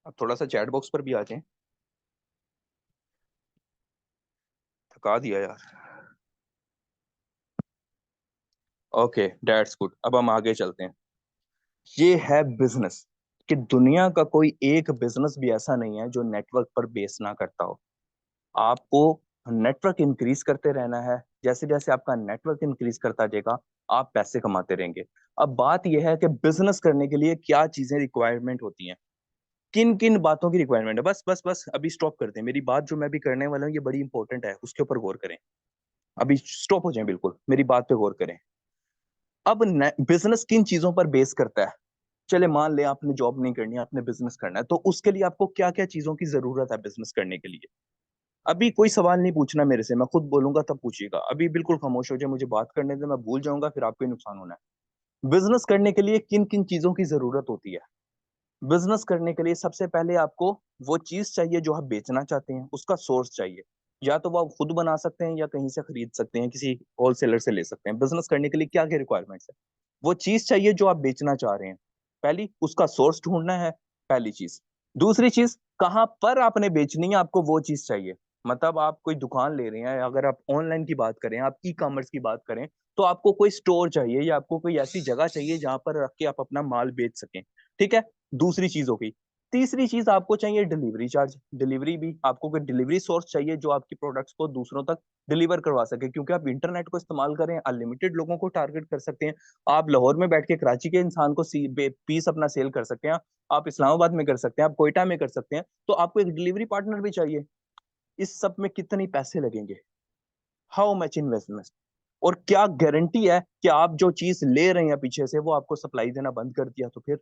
अब थोड़ा सा चैट बॉक्स पर भी आ जाए। थका दिया यार। Okay, that's good. अब हम आगे चलते हैं। ये है बिजनेस। कि दुनिया का कोई एक बिजनेस भी ऐसा नहीं है जो नेटवर्क पर बेस ना करता हो। आपको नेटवर्क इंक्रीज करते रहना है। जैसे जैसे आपका नेटवर्क इंक्रीज करता जाएगा, आप पैसे कमाते रहेंगे। अब बात यह है कि बिजनेस करने के लिए क्या चीजें रिक्वायरमेंट होती हैं, किन किन बातों की रिक्वायरमेंट है। बस बस बस अभी स्टॉप करते हैं। मेरी बात जो मैं भी करने वाला हूँ ये बड़ी इंपॉर्टेंट है, उसके ऊपर गौर करें। अभी स्टॉप हो जाए, बिल्कुल मेरी बात पे गौर करें। अब बिजनेस किन चीजों पर बेस करता है? चले मान ले आपने जॉब नहीं करनी है, आपने बिजनेस करना है, तो उसके लिए आपको क्या क्या चीजों की जरूरत है बिजनेस करने के लिए? अभी कोई सवाल नहीं पूछना मेरे से, मैं खुद बोलूंगा तब पूछिएगा। अभी बिल्कुल खामोश हो जाए, मुझे बात करने दे, मैं भूल जाऊंगा, फिर आपको ही नुकसान होना है। बिजनेस करने के लिए किन किन चीजों की जरूरत होती है? बिजनेस करने के लिए सबसे पहले आपको वो चीज चाहिए जो आप बेचना चाहते हैं, उसका सोर्स चाहिए। या तो वो आप खुद बना सकते हैं या कहीं से खरीद सकते हैं, किसी होलसेलर से ले सकते हैं। बिजनेस करने के लिए क्या क्या रिक्वायरमेंट्स है? वो चीज चाहिए जो आप बेचना चाह रहे हैं। पहली, उसका सोर्स ढूंढना है, पहली चीज। दूसरी चीज, कहाँ पर आपने बेचनी है, आपको वो चीज चाहिए। मतलब आप कोई दुकान ले रहे हैं, अगर आप ऑनलाइन की बात करें, आप ई कॉमर्स की बात करें, तो आपको कोई स्टोर चाहिए या आपको कोई ऐसी जगह चाहिए जहां पर रख के आप अपना माल बेच सकें। ठीक है। दूसरी चीज हो गई। तीसरी चीज आपको चाहिए डिलीवरी चार्ज। डिलीवरी भी आपको कोई डिलीवरी सोर्स चाहिए जो आपकी प्रोडक्ट्स को दूसरों तक डिलीवर करवा सके, क्योंकि आप इंटरनेट को इस्तेमाल करें, अनलिमिटेड लोगों को टारगेट कर सकते हैं। आप लाहौर में बैठ के कराची के इंसान को पीस अपना सेल कर सकते हैं। आप इस्लामाबाद में कर सकते हैं, आप कोयटा में कर सकते हैं। तो आपको एक डिलीवरी पार्टनर भी चाहिए। इस सब में कितने पैसे लगेंगे? How much investment? और क्या गारंटी है कि आप जो चीज ले रहे हैं पीछे से वो आपको सप्लाई देना बंद कर दिया तो फिर?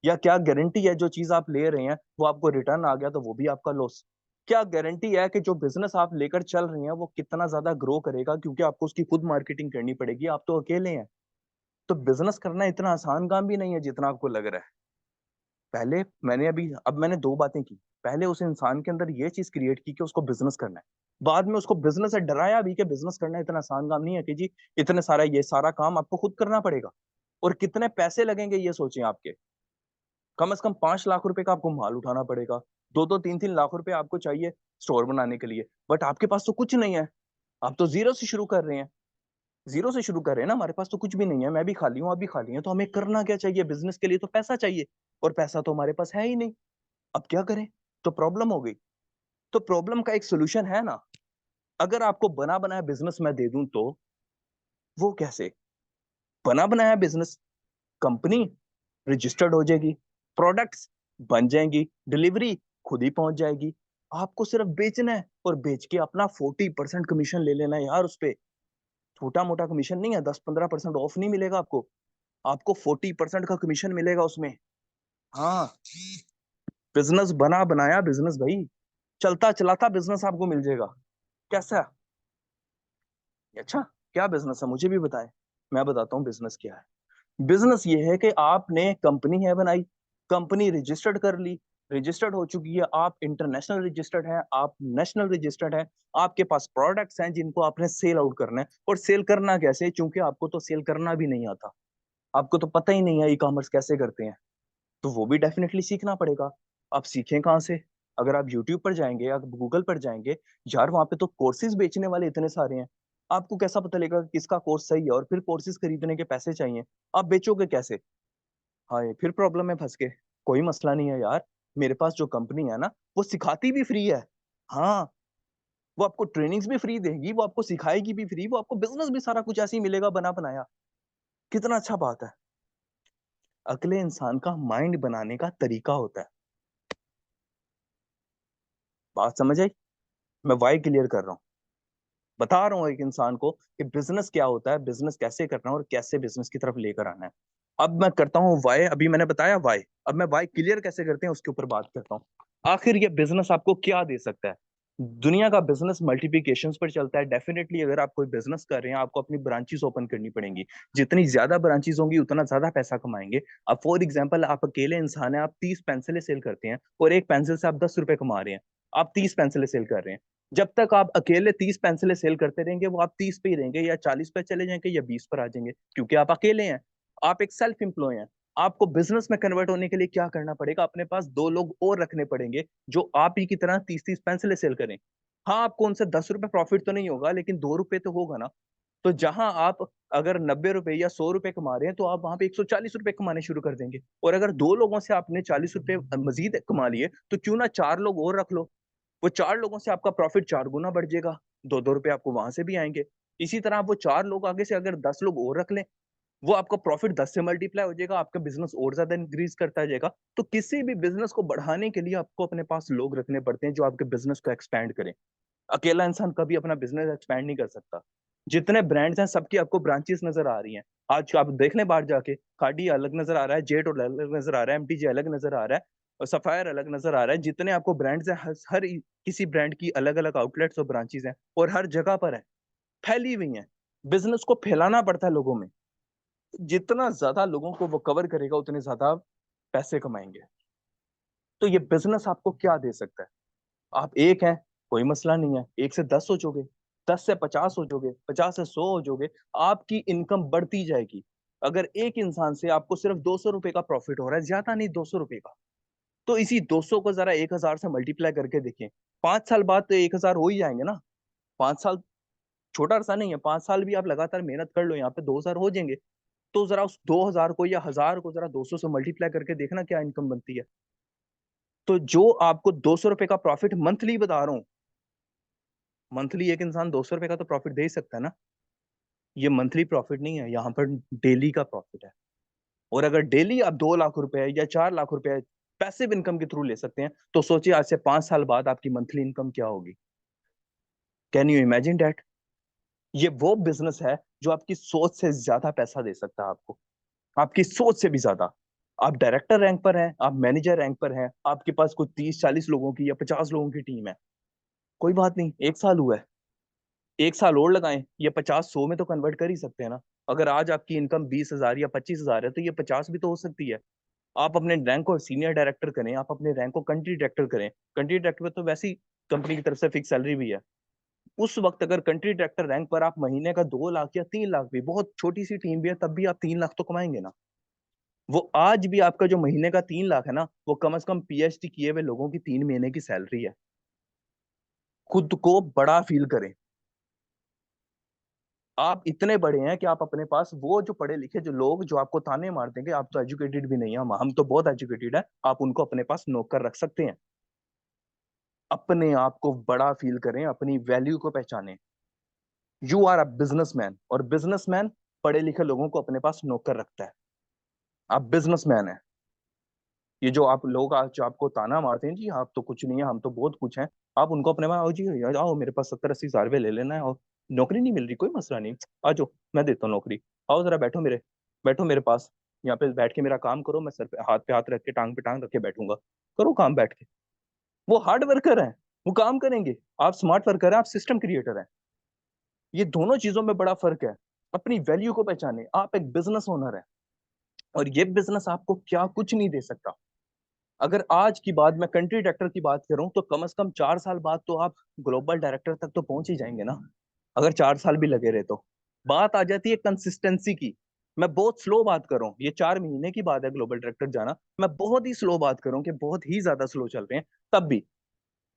या क्या गारंटी है जो चीज आप ले रहे हैं वो आपको रिटर्न आ गया तो वो भी आपका लॉस? क्या गारंटी है कि जो बिजनेस आप लेकर चल रहे हैं वो कितना ज्यादा ग्रो करेगा, क्योंकि आपको उसकी खुद मार्केटिंग करनी पड़ेगी, आप तो अकेले हैं। तो बिजनेस करना इतना आसान काम भी नहीं है जितना आपको लग रहा है। पहले मैंने अभी अब मैंने दो बातें की। पहले उस इंसान के अंदर ये चीज क्रिएट की कि उसको बिजनेस करना है। बाद में उसको बिजनेस से डराया भी कि बिजनेस करना इतना आसान काम नहीं है, कि जी इतने सारा ये सारा काम आपको खुद करना पड़ेगा। और कितने पैसे लगेंगे ये सोचें आपके। कम से कम 5 लाख रुपए का आपको माल उठाना पड़ेगा। दो दो तीन तीन लाख रुपए आपको चाहिए स्टोर बनाने के लिए। बट आपके पास तो कुछ नहीं है। आप तो जीरो से शुरू कर रहे हैं। जीरो से शुरू कर रहे हैं ना, हमारे पास तो कुछ भी नहीं है, मैं भी खाली हूँ, आप भी खाली हैं, तो हमें करना क्या चाहिए? बिजनेस के लिए तो पैसा चाहिए। और पैसा तो हमारे पास है ही नहीं। अब क्या करें? तो प्रॉब्लम हो गई। तो प्रॉब्लम का एक सोल्यूशन है ना। अगर आपको बना बनाया बिजनेस मैं दे दूं तो वो कैसे? बना बनाया बिजनेस, कंपनी रजिस्टर्ड हो जाएगी, प्रोडक्ट्स बन जाएंगी, डिलीवरी खुद ही पहुंच जाएगी। आपको सिर्फ बेचना है और बेच के अपना 40% कमीशन ले लेना है यार उस पे। छोटा मोटा कमीशन नहीं है, 10-15% ऑफ नहीं मिलेगा आपको, आपको 40% का कमीशन मिलेगा उसमें। हाँ, बिजनेस बना बनाया बिजनेस भाई, चलता चलाता बिजनेस आपको मिल जाएगा। कैसा? अच्छा, क्या बिजनेस है मुझे भी बताएं, मैं बताता हूँ बिजनेस क्या है। बिजनेस ये है कि आपने कंपनी है बनाई, कंपनी रजिस्टर्ड कर ली, रजिस्टर्ड हो चुकी है, आप इंटरनेशनल रजिस्टर्ड है, आप नेशनल रजिस्टर्ड है, आपके पास प्रोडक्ट्स हैं जिनको आपने सेल आउट करना है। और सेल करना कैसे? क्योंकि आपको तो सेल करना भी नहीं आता, आपको तो पता ही नहीं है ई कॉमर्स कैसे करते हैं, तो वो भी डेफिनेटली सीखना पड़ेगा। आप सीखें कहाँ से? अगर आप यूट्यूब पर जाएंगे या गूगल पर जाएंगे, यार वहां पे तो कोर्सेज बेचने वाले इतने सारे हैं। आपको कैसा पता लगेगा कि किसका कोर्स सही है? और फिर कोर्सेज खरीदने के पैसे चाहिए, आप बेचोगे कैसे? हाँ, ये फिर प्रॉब्लम में फंस गए। कोई मसला नहीं है यार, मेरे पास जो कंपनी है ना, वो सिखाती भी फ्री है। हाँ, वो आपको ट्रेनिंग्स भी फ्री देगी, वो आपको सिखाएगी भी फ्री, वो आपको बिजनेस भी सारा कुछ ऐसे ही मिलेगा बना बनाया। कितना अच्छा बात है। अगले इंसान का माइंड बनाने का तरीका होता है। बात समझ आई? मैं वाई क्लियर कर रहा हूँ, बता रहा हूँ एक इंसान को कि बिजनेस क्या होता है, बिजनेस कैसे करना है और कैसे बिजनेस की तरफ लेकर आना है। अब मैं करता हूँ वाई, अभी मैंने बताया वाई, अब मैं वाई क्लियर कैसे करते हैं उसके ऊपर बात करता हूँ। आखिर ये बिजनेस आपको क्या दे सकता है? दुनिया का बिजनेस मल्टीप्लिकेशंस पर चलता है। डेफिनेटली अगर आप कोई बिजनेस कर रहे हैं, आपको अपनी ब्रांचेस ओपन करनी पड़ेंगी। जितनी ज्यादा ब्रांचेस होंगी उतना ज्यादा पैसा कमाएंगे। अब फॉर एग्जांपल, आप अकेले इंसान हैं, आप 30 पेंसिलें सेल करते हैं और एक पेंसिल से आप 10 रुपए कमा रहे हैं, आप 30 पेंसिलें सेल कर रहे हैं। जब तक आप अकेले 30 पेंसिलें सेल करते रहेंगे, वो आप 30 पे ही रहेंगे, या 40 पे चले जाएंगे, या 20 पर आ जाएंगे, क्योंकि आप अकेले हैं। आप एक सेल्फ एम्प्लॉय हैं। आपको बिजनेस में कन्वर्ट होने के लिए क्या करना पड़ेगा? अपने पास दो लोग और रखने पड़ेंगे जो आप ही की तरह 30-30 पेंसिलें सेल करें। हाँ, आपको उनसे 10 रुपए प्रॉफिट तो नहीं होगा, लेकिन 2 रुपए तो होगा ना। तो जहां आप अगर 90 रुपए या 100 रुपए कमा रहे हैं, तो आप वहां पे 140 रुपए कमाने शुरू कर देंगे। और अगर दो लोगों से आपने 40 रुपए मजीद कमा लिए, तो क्यों ना चार लोग और रख लो। वो चार लोगों से आपका प्रॉफिट 4 गुना बढ़ जाएगा, 2-2 रुपए आपको वहां से भी आएंगे। इसी तरह आप वो चार लोग आगे से अगर 10 लोग और रख लें, वो आपका प्रॉफिट 10 से मल्टीप्लाई हो जाएगा, आपका बिजनेस और ज्यादा इंक्रीज करता जाएगा। तो किसी भी बिजनेस को बढ़ाने के लिए आपको अपने पास लोग रखने पड़ते हैं जो आपके बिजनेस को एक्सपैंड करें। अकेला इंसान कभी अपना बिजनेस एक्सपैंड नहीं कर सकता। जितने ब्रांड्स हैं सबकी आपको ब्रांचेस नजर आ रही हैं। आज आप देख लें बाहर जाके, कार्डी अलग नजर आ रहा है, जेट और अलग नजर आ रहा है, एमटीजे अलग नजर आ रहा है, और सफायर अलग नजर आ रहा है। जितने आपको ब्रांड्स हैं, हर किसी ब्रांड की अलग अलग आउटलेट्स और ब्रांचेस हैं, और हर जगह पर है, फैली हुई हैं। बिजनेस को फैलाना पड़ता है लोगों में। जितना ज्यादा लोगों को वो कवर करेगा, उतने ज्यादा पैसे कमाएंगे। तो ये बिजनेस आपको क्या दे सकता है? आप एक हैं, कोई मसला नहीं है, 1 से 10 हो जाओगे, 10 से 50 हो जाओगे, 50 से 100 हो जाओगे, आपकी इनकम बढ़ती जाएगी। अगर एक इंसान से आपको सिर्फ 200 रुपए का प्रॉफिट हो रहा है, ज्यादा नहीं, 200 रुपए का, तो इसी 200 को जरा 1000 से मल्टीप्लाई करके देखें। 5 साल बाद तो 1000 हो ही जाएंगे ना। 5 साल छोटा सा नहीं है, 5 साल भी आप लगातार मेहनत कर लो, यहाँ पे 2000 हो जाएंगे। तो जरा उस 2000 को या 1000 को जरा 200 से मल्टीप्लाई करके देखना क्या इनकम बनती है। तो जो आपको 200 रुपए का प्रॉफिट मंथली बता रहा हूँ, मंथली एक इंसान 200 रुपए का तो प्रॉफिट दे ही सकता है ना। ये मंथली प्रॉफिट नहीं है, यहाँ पर डेली का प्रॉफिट है। और अगर डेली आप 2 लाख रुपए या 4 लाख रुपए पैसिव इनकम के थ्रू ले सकते हैं, तो सोचिए आज से 5 साल बाद आपकी मंथली इनकम क्या होगी। Can you imagine that? ये वो बिजनेस है जो आपकी सोच से ज्यादा पैसा दे सकता है आपको, आपकी सोच से भी ज्यादा। आप डायरेक्टर रैंक पर हैं, आप मैनेजर रैंक पर हैं, आपके पास कुछ 30-40 लोगों की या 50 लोगों की टीम है, कोई बात नहीं, 1 साल हुआ है, 1 साल और लगाएं, ये 50 100 में तो कन्वर्ट कर ही सकते हैं ना। अगर आज आपकी इनकम 20,000 या 25,000 है, तो ये 50 भी तो हो सकती है। आप अपने रैंक को सीनियर डायरेक्टर करें, आप अपने रैंक को कंट्री डायरेक्टर करें। कंट्री डायरेक्टर में तो वैसे ही कंपनी की तरफ से फिक्स सैलरी भी है। उस वक्त अगर कंट्री डायरेक्टर रैंक पर आप महीने का 2 लाख या 3 लाख भी, बहुत छोटी सी टीम भी है तब भी आप 3 लाख तो कमाएंगे ना। वो आज भी आपका जो महीने का 3 लाख है ना, वो कम से कम पीएचडी किए हुए लोगों की 3 महीने की सैलरी है। खुद को बड़ा फील करें। आप इतने बड़े हैं कि आप अपने पास वो जो पढ़े लिखे जो लोग जो आपको ताने मार देंगे, आप तो एजुकेटेड भी नहीं है, हम तो बहुत एजुकेटेड है, आप उनको अपने पास नौकर रख सकते हैं। अपने आप को बड़ा फील करें, अपनी वैल्यू को पहचानें। यू आर अ बिजनेसमैन, और बिजनेसमैन पढ़े लिखे लोगों को अपने पास नौकर रखता है। आप बिजनेसमैन है। ये जो आप लोग आज जो आपको ताना मारते हैं, जी आप तो कुछ नहीं है, हम तो बहुत कुछ है, आप उनको अपने में, आओ जी आओ मेरे पास 70-80 हजार रुपये ले लेना है, और नौकरी नहीं मिल रही, कोई मसला नहीं, आ जाओ मैं देता हूँ नौकरी, आओ जरा बैठो मेरे पास, यहाँ पे बैठ के मेरा काम करो, मैं सर पे हाथ रख के टांग पे टांग रख के बैठूंगा, करो काम बैठ के। वो हार्ड वर्कर है, वो काम करेंगे, आप स्मार्ट वर्कर है, आप सिस्टम क्रिएटर है। ये दोनों चीजों में बड़ा फर्क है। अपनी वैल्यू को पहचाने, आप एक बिजनेस ओनर है, और ये बिजनेस आपको क्या कुछ नहीं दे सकता। अगर आज की बात, मैं कंट्री डायरेक्टर की बात करूं, तो कम से कम 4 साल बाद तो आप ग्लोबल डायरेक्टर तक तो पहुंच ही जाएंगे ना, अगर 4 साल भी लगे रहे तो। बात आ जाती है कंसिस्टेंसी की। मैं बहुत स्लो बात कर रहा हूँ, ये 4 महीने की बात है ग्लोबल डायरेक्टर जाना, मैं बहुत ही स्लो बात कर रहा हूँ कि बहुत ही ज्यादा स्लो चल रहे हैं तब भी।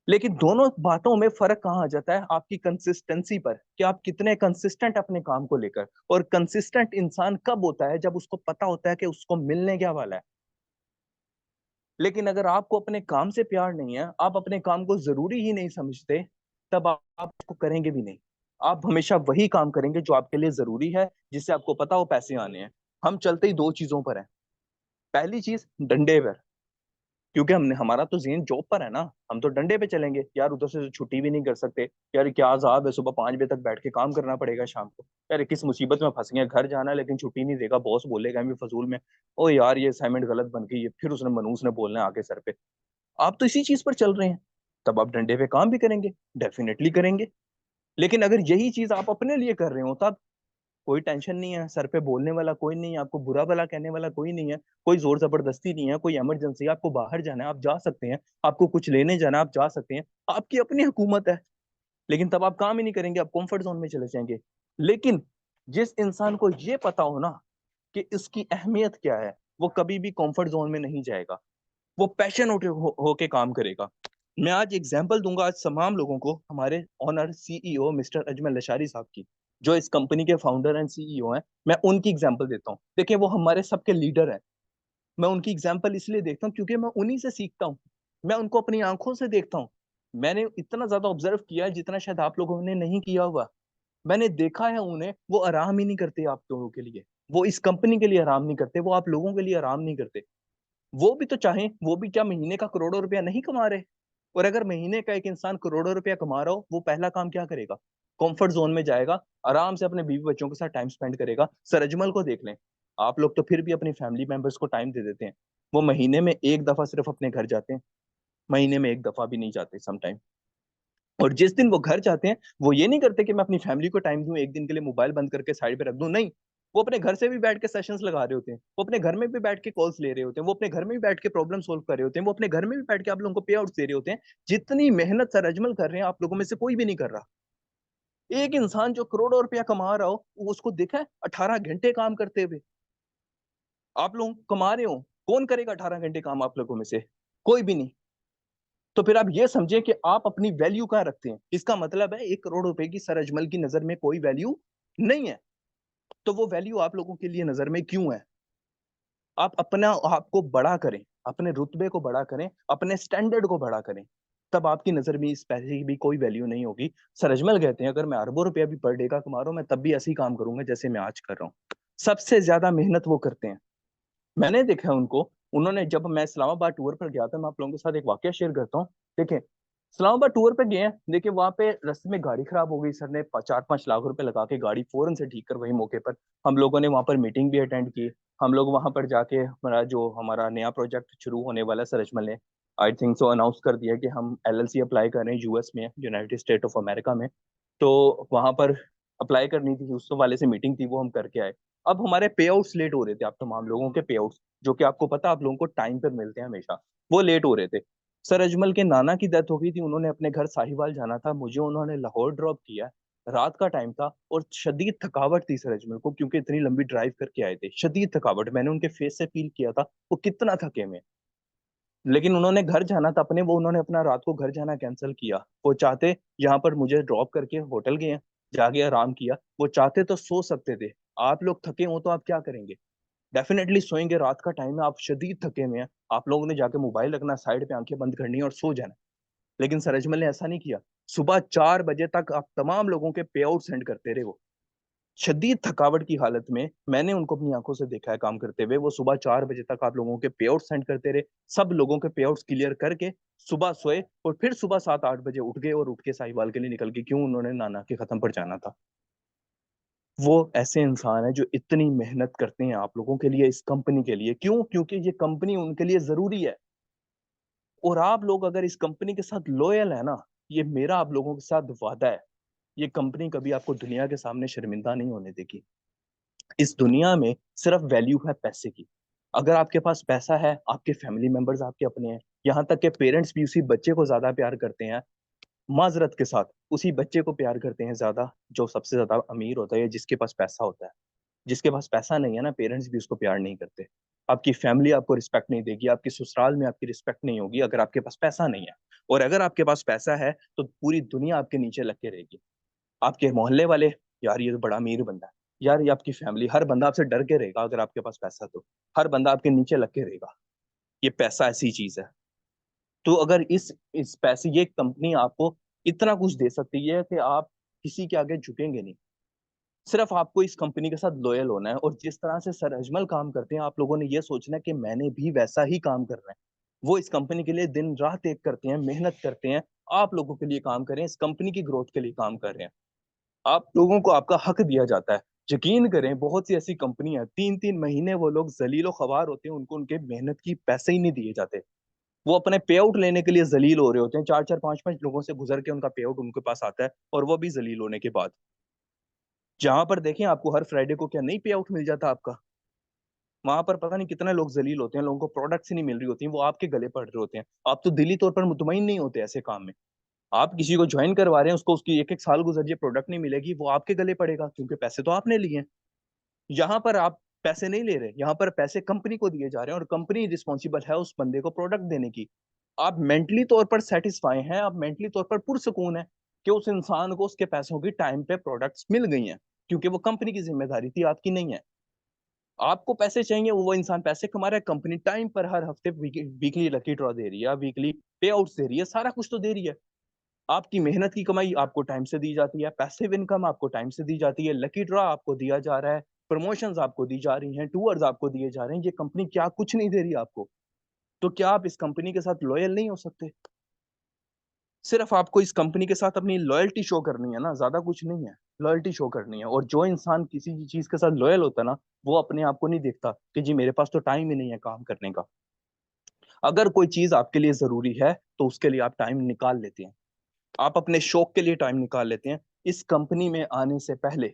लेकिन दोनों बातों में फर्क कहाँ आ जाता है, आपकी कंसिस्टेंसी पर, कि आप कितने कंसिस्टेंट अपने काम को लेकर। और कंसिस्टेंट इंसान कब होता है, जब उसको पता होता है कि उसको मिलने क्या वाला है। लेकिन अगर आपको अपने काम से प्यार नहीं है, आप अपने काम को जरूरी ही नहीं समझते, तब आप उसको करेंगे भी नहीं। आप हमेशा वही काम करेंगे जो आपके लिए जरूरी है, जिससे आपको पता हो पैसे आने हैं। हम चलते ही दो चीजों पर हैं। पहली चीज डंडे पर, क्योंकि हमने, हमारा तो जेन जॉब पर है ना, हम तो डंडे पे चलेंगे यार, उधर से तो छुट्टी भी नहीं कर सकते। यार क्या अजाब है, सुबह 5 बजे तक बैठ के काम करना पड़ेगा, शाम को यार किस मुसीबत में फंस गए, घर जाना है लेकिन छुट्टी नहीं देगा, बॉस बोलेगा भी फजूल में, ओ यार ये असाइनमेंट गलत बन गई है, फिर उसने मनूस ने बोलना है आगे सर पे। आप तो इसी चीज पर चल रहे हैं, तब आप डंडे पे काम भी करेंगे, डेफिनेटली करेंगे। लेकिन अगर यही चीज आप अपने लिए कर रहे हो, तब कोई टेंशन नहीं है, सर पे बोलने वाला कोई नहीं है, आपको बुरा भला कहने वाला कोई नहीं है, कोई जोर जबरदस्ती नहीं है, कोई इमरजेंसी, आपको बाहर जाना है आप जा सकते हैं, आपको कुछ लेने जाना है आप जा सकते हैं, आपकी अपनी हुकूमत है। लेकिन तब आप काम ही नहीं करेंगे, आप कंफर्ट जोन में चले जाएंगे। लेकिन जिस इंसान को ये पता हो ना कि इसकी अहमियत क्या है, वो कभी भी कंफर्ट जोन में नहीं जाएगा, वो पैशन होके काम करेगा। मैं आज एग्जांपल दूंगा आज तमाम लोगों को, हमारे honour CEO mister Ajmal Lashari साहब की, जो इस कंपनी के फाउंडर एंड सीईओ हैं। मैं उनकी एग्जांपल देता हूँ, देखिए वो हमारे सबके लीडर हैं। मैं उनकी एग्जांपल इसलिए देखता हूँ क्योंकि मैं उन्हीं से सीखता हूँ, मैं उनको अपनी आंखों से देखता हूँ। मैंने इतना ज्यादा ऑब्जर्व किया है जितना शायद आप लोगों ने नहीं किया हुआ। मैंने देखा है उन्हें, वो आराम ही नहीं करते आप लोगों के लिए, वो इस कंपनी के लिए आराम नहीं करते, वो आप लोगों के लिए आराम नहीं करते। वो भी तो चाहें, वो भी क्या महीने का करोड़ों रुपया नहीं कमा रहे? और अगर महीने का एक इंसान करोड़ों रुपया कमा रहा हो, वो पहला काम क्या करेगा? कंफर्ट जोन में जाएगा, आराम से अपने बीवी बच्चों के साथ टाइम स्पेंड करेगा। सर अजमल को देख लें, आप लोग तो फिर भी अपनी फैमिली मेंबर्स को टाइम दे देते हैं। वो महीने में एक दफा सिर्फ अपने घर जाते हैं, महीने में एक दफा भी नहीं जाते समटाइम। और जिस दिन वो घर जाते हैं, वो ये नहीं करते कि मैं अपनी फैमिली को टाइम दूं, एक दिन के लिए मोबाइल बंद करके साइड पे रख दूं, नहीं। वो अपने घर से भी बैठ के सेशंस लगा रहे होते हैं, वो अपने घर में भी बैठ के कॉल्स ले रहे होते हैं, वो अपने घर में भी बैठ के प्रॉब्लम सोल्व कर रहे होते हैं, वो अपने घर में भी बैठ के आप लोगों को पे आउट दे रहे होते हैं। जितनी मेहनत सर अजमल कर रहे हैं, आप लोगों में से कोई भी नहीं कर रहा। एक इंसान जो करोड़ों रुपया कमा रहा हो, उसको देखा है 18 घंटे काम करते हुए? आप लोग कमा रहे हो, कौन करेगा 18 घंटे काम आप लोगों में से? कोई भी नहीं। तो फिर आप ये समझे कि आप अपनी वैल्यू कहाँ रखते हैं। इसका मतलब है 1 करोड़ रुपए की सर अजमल की नजर में कोई वैल्यू नहीं है। तो वो वैल्यू आप लोगों के लिए नजर में क्यों है? आप अपना आपको बड़ा करें, अपने रुतबे को बड़ा करें, अपने स्टैंडर्ड को बड़ा करें, तब आपकी नजर में इस पैसे की भी कोई वैल्यू नहीं होगी। सर अजमल कहते हैं अगर मैं अरबों रुपया भी पर डे का कमा रहा हूं, मैं तब भी ऐसे ही काम करूंगा जैसे मैं आज कर रहा हूँ। सबसे ज्यादा मेहनत वो करते हैं। मैंने देखा है उनको, उन्होंने, जब मैं इस्लामाबाद टूर पर गया था, मैं आप लोगों के साथ एक वाकया शेयर करता हूँ। देखिए, इस्लामाबाद टूर पे गए हैं, देखिए वहां पे रास्ते में गाड़ी खराब हो गई, सर ने 4-5 लाख रुपए लगा के गाड़ी फौरन से ठीक कर वही मौके पर। हम लोगों ने वहां पर मीटिंग भी अटेंड की। हम लोग वहां पर जाके हमारा नया प्रोजेक्ट शुरू होने वाला है, सर अजमल ने आई थिंक सो अनाउंस कर दिया कि हम एलएलसी अप्लाई कर रहे हैं यूएस में, यूनाइटेड स्टेट ऑफ अमेरिका में। तो वहां पर अप्लाई करनी थी, उस वाले से मीटिंग थी, वो हम करके आए। अब हमारे पे आउट्स लेट हो रहे थे, आप तमाम लोगों के पे आउट्स, जो कि आपको पता आप लोगों को टाइम पर मिलते हैं हमेशा, वो लेट हो रहे थे। सर अजमल के नाना की डेथ हो गई थी, उन्होंने अपने घर साहिवाल जाना था, मुझे उन्होंने लाहौर ड्रॉप किया। रात का टाइम था और शदीद थकावट थी सर अजमल को, क्योंकि इतनी लंबी ड्राइव करके आए थे, शदीद थकावट, मैंने उनके फेस से फील किया था वो कितना थके हुए हैं। लेकिन उन्होंने घर जाना था अपने, वो उन्होंने अपना रात को घर जाना कैंसिल किया। वो चाहते यहाँ पर मुझे ड्रॉप करके होटल गए, जाके आराम किया, वो चाहते तो सो सकते थे। आप लोग थके हो तो आप क्या करेंगे? डेफिनेटली सोएंगे, रात का टाइम है, आप शदीद थके हुए हैं, आप लोगों ने जाके मोबाइल रखना, साइड पे आंखें बंद करनी है और सो जाना। लेकिन सर अजमल ने ऐसा नहीं किया। सुबह 4 बजे तक आप तमाम लोगों के पे आउट सेंड करते रहे हो। शदीद थकावट की हालत में मैंने उनको अपनी आंखों से देखा है काम करते हुए। वो सुबह 4 बजे तक आप लोगों के पे आउट सेंड करते रहे, सब लोगों के पे आउट्स क्लियर करके सुबह सोए, और फिर सुबह 7-8 बजे उठ गए और उठ के साहिवाल के लिए निकल गए। क्यों? उन्होंने नाना के खत्म पर जाना था। वो ऐसे इंसान है जो इतनी मेहनत करते हैं आप लोगों के लिए, इस कंपनी के लिए। क्यों? क्योंकि ये कंपनी उनके लिए जरूरी है। और आप लोग अगर इस कंपनी के साथ लॉयल है ना, ये मेरा आप लोगों के साथ वादा है, ये कंपनी कभी आपको दुनिया के सामने शर्मिंदा नहीं होने देगी। इस दुनिया में सिर्फ वैल्यू है पैसे की। अगर आपके पास पैसा है, आपके फैमिली मेंबर्स आपके अपने हैं, यहाँ तक के पेरेंट्स भी उसी बच्चे को ज्यादा प्यार करते हैं, माजरत के साथ उसी बच्चे को प्यार करते हैं ज्यादा जो सबसे ज्यादा अमीर होता है या जिसके पास पैसा होता है। जिसके पास पैसा नहीं है ना, पेरेंट्स भी उसको प्यार नहीं करते। आपकी फैमिली आपको रिस्पेक्ट नहीं देगी, आपकी ससुराल में आपकी रिस्पेक्ट नहीं होगी अगर आपके पास पैसा नहीं है। और अगर आपके पास पैसा है तो पूरी दुनिया आपके नीचे लग के रहेगी। आपके मोहल्ले वाले, यार ये तो बड़ा अमीर बंदा है, यार ये आपकी फैमिली, हर बंदा आपसे डर के रहेगा अगर आपके पास पैसा, तो हर बंदा आपके नीचे लग के रहेगा। ये पैसा ऐसी चीज है। तो अगर इस पैसे, ये कंपनी आपको इतना कुछ दे सकती है कि आप किसी के आगे झुकेंगे नहीं। सिर्फ आपको इस कंपनी के साथ लॉयल होना है, और जिस तरह से सर अजमल काम करते हैं आप लोगों ने ये सोचना है कि मैंने भी वैसा ही काम करना है। वो इस कंपनी के लिए दिन रात एक करते हैं, मेहनत करते हैं, आप लोगों के लिए काम करें, इस कंपनी की ग्रोथ के लिए काम कर रहे हैं। आप लोगों को आपका हक दिया जाता है। यकीन करें, बहुत सी ऐसी कंपनी है 3-3 महीने वो लोग जलीलो खवार होते हैं, उनको उनके मेहनत की पैसे ही नहीं दिए जाते। वो अपने पे आउट लेने के लिए जलील हो रहे होते हैं, 4-4 5-5 लोगों से गुजर के उनका पे आउट उनके पास आता है, और वो भी जलील होने के बाद। जहां पर देखें आपको हर फ्राइडे को क्या नहीं पे आउट मिल जाता आपका, वहां पर पता नहीं कितने लोग जलील होते हैं, लोगों को प्रोडक्ट्स ही नहीं मिल रही होती, वो आपके गले पड़ रहे होते हैं। आप तो दिली तौर पर मुतमईन नहीं होते ऐसे काम में। आप किसी को ज्वाइन करवा रहे हैं, उसको उसकी एक एक साल गुजर जाए, प्रोडक्ट नहीं मिलेगी, वो आपके गले पड़ेगा क्योंकि पैसे तो आपने लिए हैं। यहाँ पर आप पैसे नहीं ले रहे, यहाँ पर पैसे कंपनी को दिए जा रहे हैं, और कंपनी रिस्पॉन्सिबल है उस बंदे को प्रोडक्ट देने की। आप मेंटली तौर पर सेटिस्फाई हैं, आप मेंटली तौर पर पुरसकून है कि उस इंसान को उसके पैसों की टाइम पे प्रोडक्ट्स मिल गई हैं, क्योंकि वो कंपनी की जिम्मेदारी थी, आपकी नहीं है। आपको पैसे चाहिए, वो इंसान पैसे कमा रहा है, कंपनी टाइम पर हर हफ्ते वीकली लकी ड्रॉ दे रही है, वीकली पे आउट्स दे रही है, सारा कुछ तो दे रही है। आपकी मेहनत की कमाई आपको टाइम से दी जाती है, पैसिव इनकम आपको टाइम से दी जाती है, लकी ड्रॉ आपको दिया जा रहा है, प्रमोशंस आपको दी जा रही हैं, टूर्स आपको दिए जा रहे हैं। ये कंपनी क्या कुछ नहीं दे रही आपको? तो क्या आप इस कंपनी के साथ लॉयल नहीं हो सकते? सिर्फ आपको इस कंपनी के साथ अपनी लॉयल्टी शो करनी है ना, ज्यादा कुछ नहीं है। लॉयल्टी शो करनी है, और जो इंसान किसी चीज के साथ लॉयल होता है ना, वो अपने आप को नहीं देखता कि जी मेरे पास तो टाइम ही नहीं है काम करने का। अगर कोई चीज आपके लिए जरूरी है तो उसके लिए आप टाइम निकाल लेते हैं। आप अपने शौक के लिए टाइम निकाल लेते हैं। इस कंपनी में आने से पहले,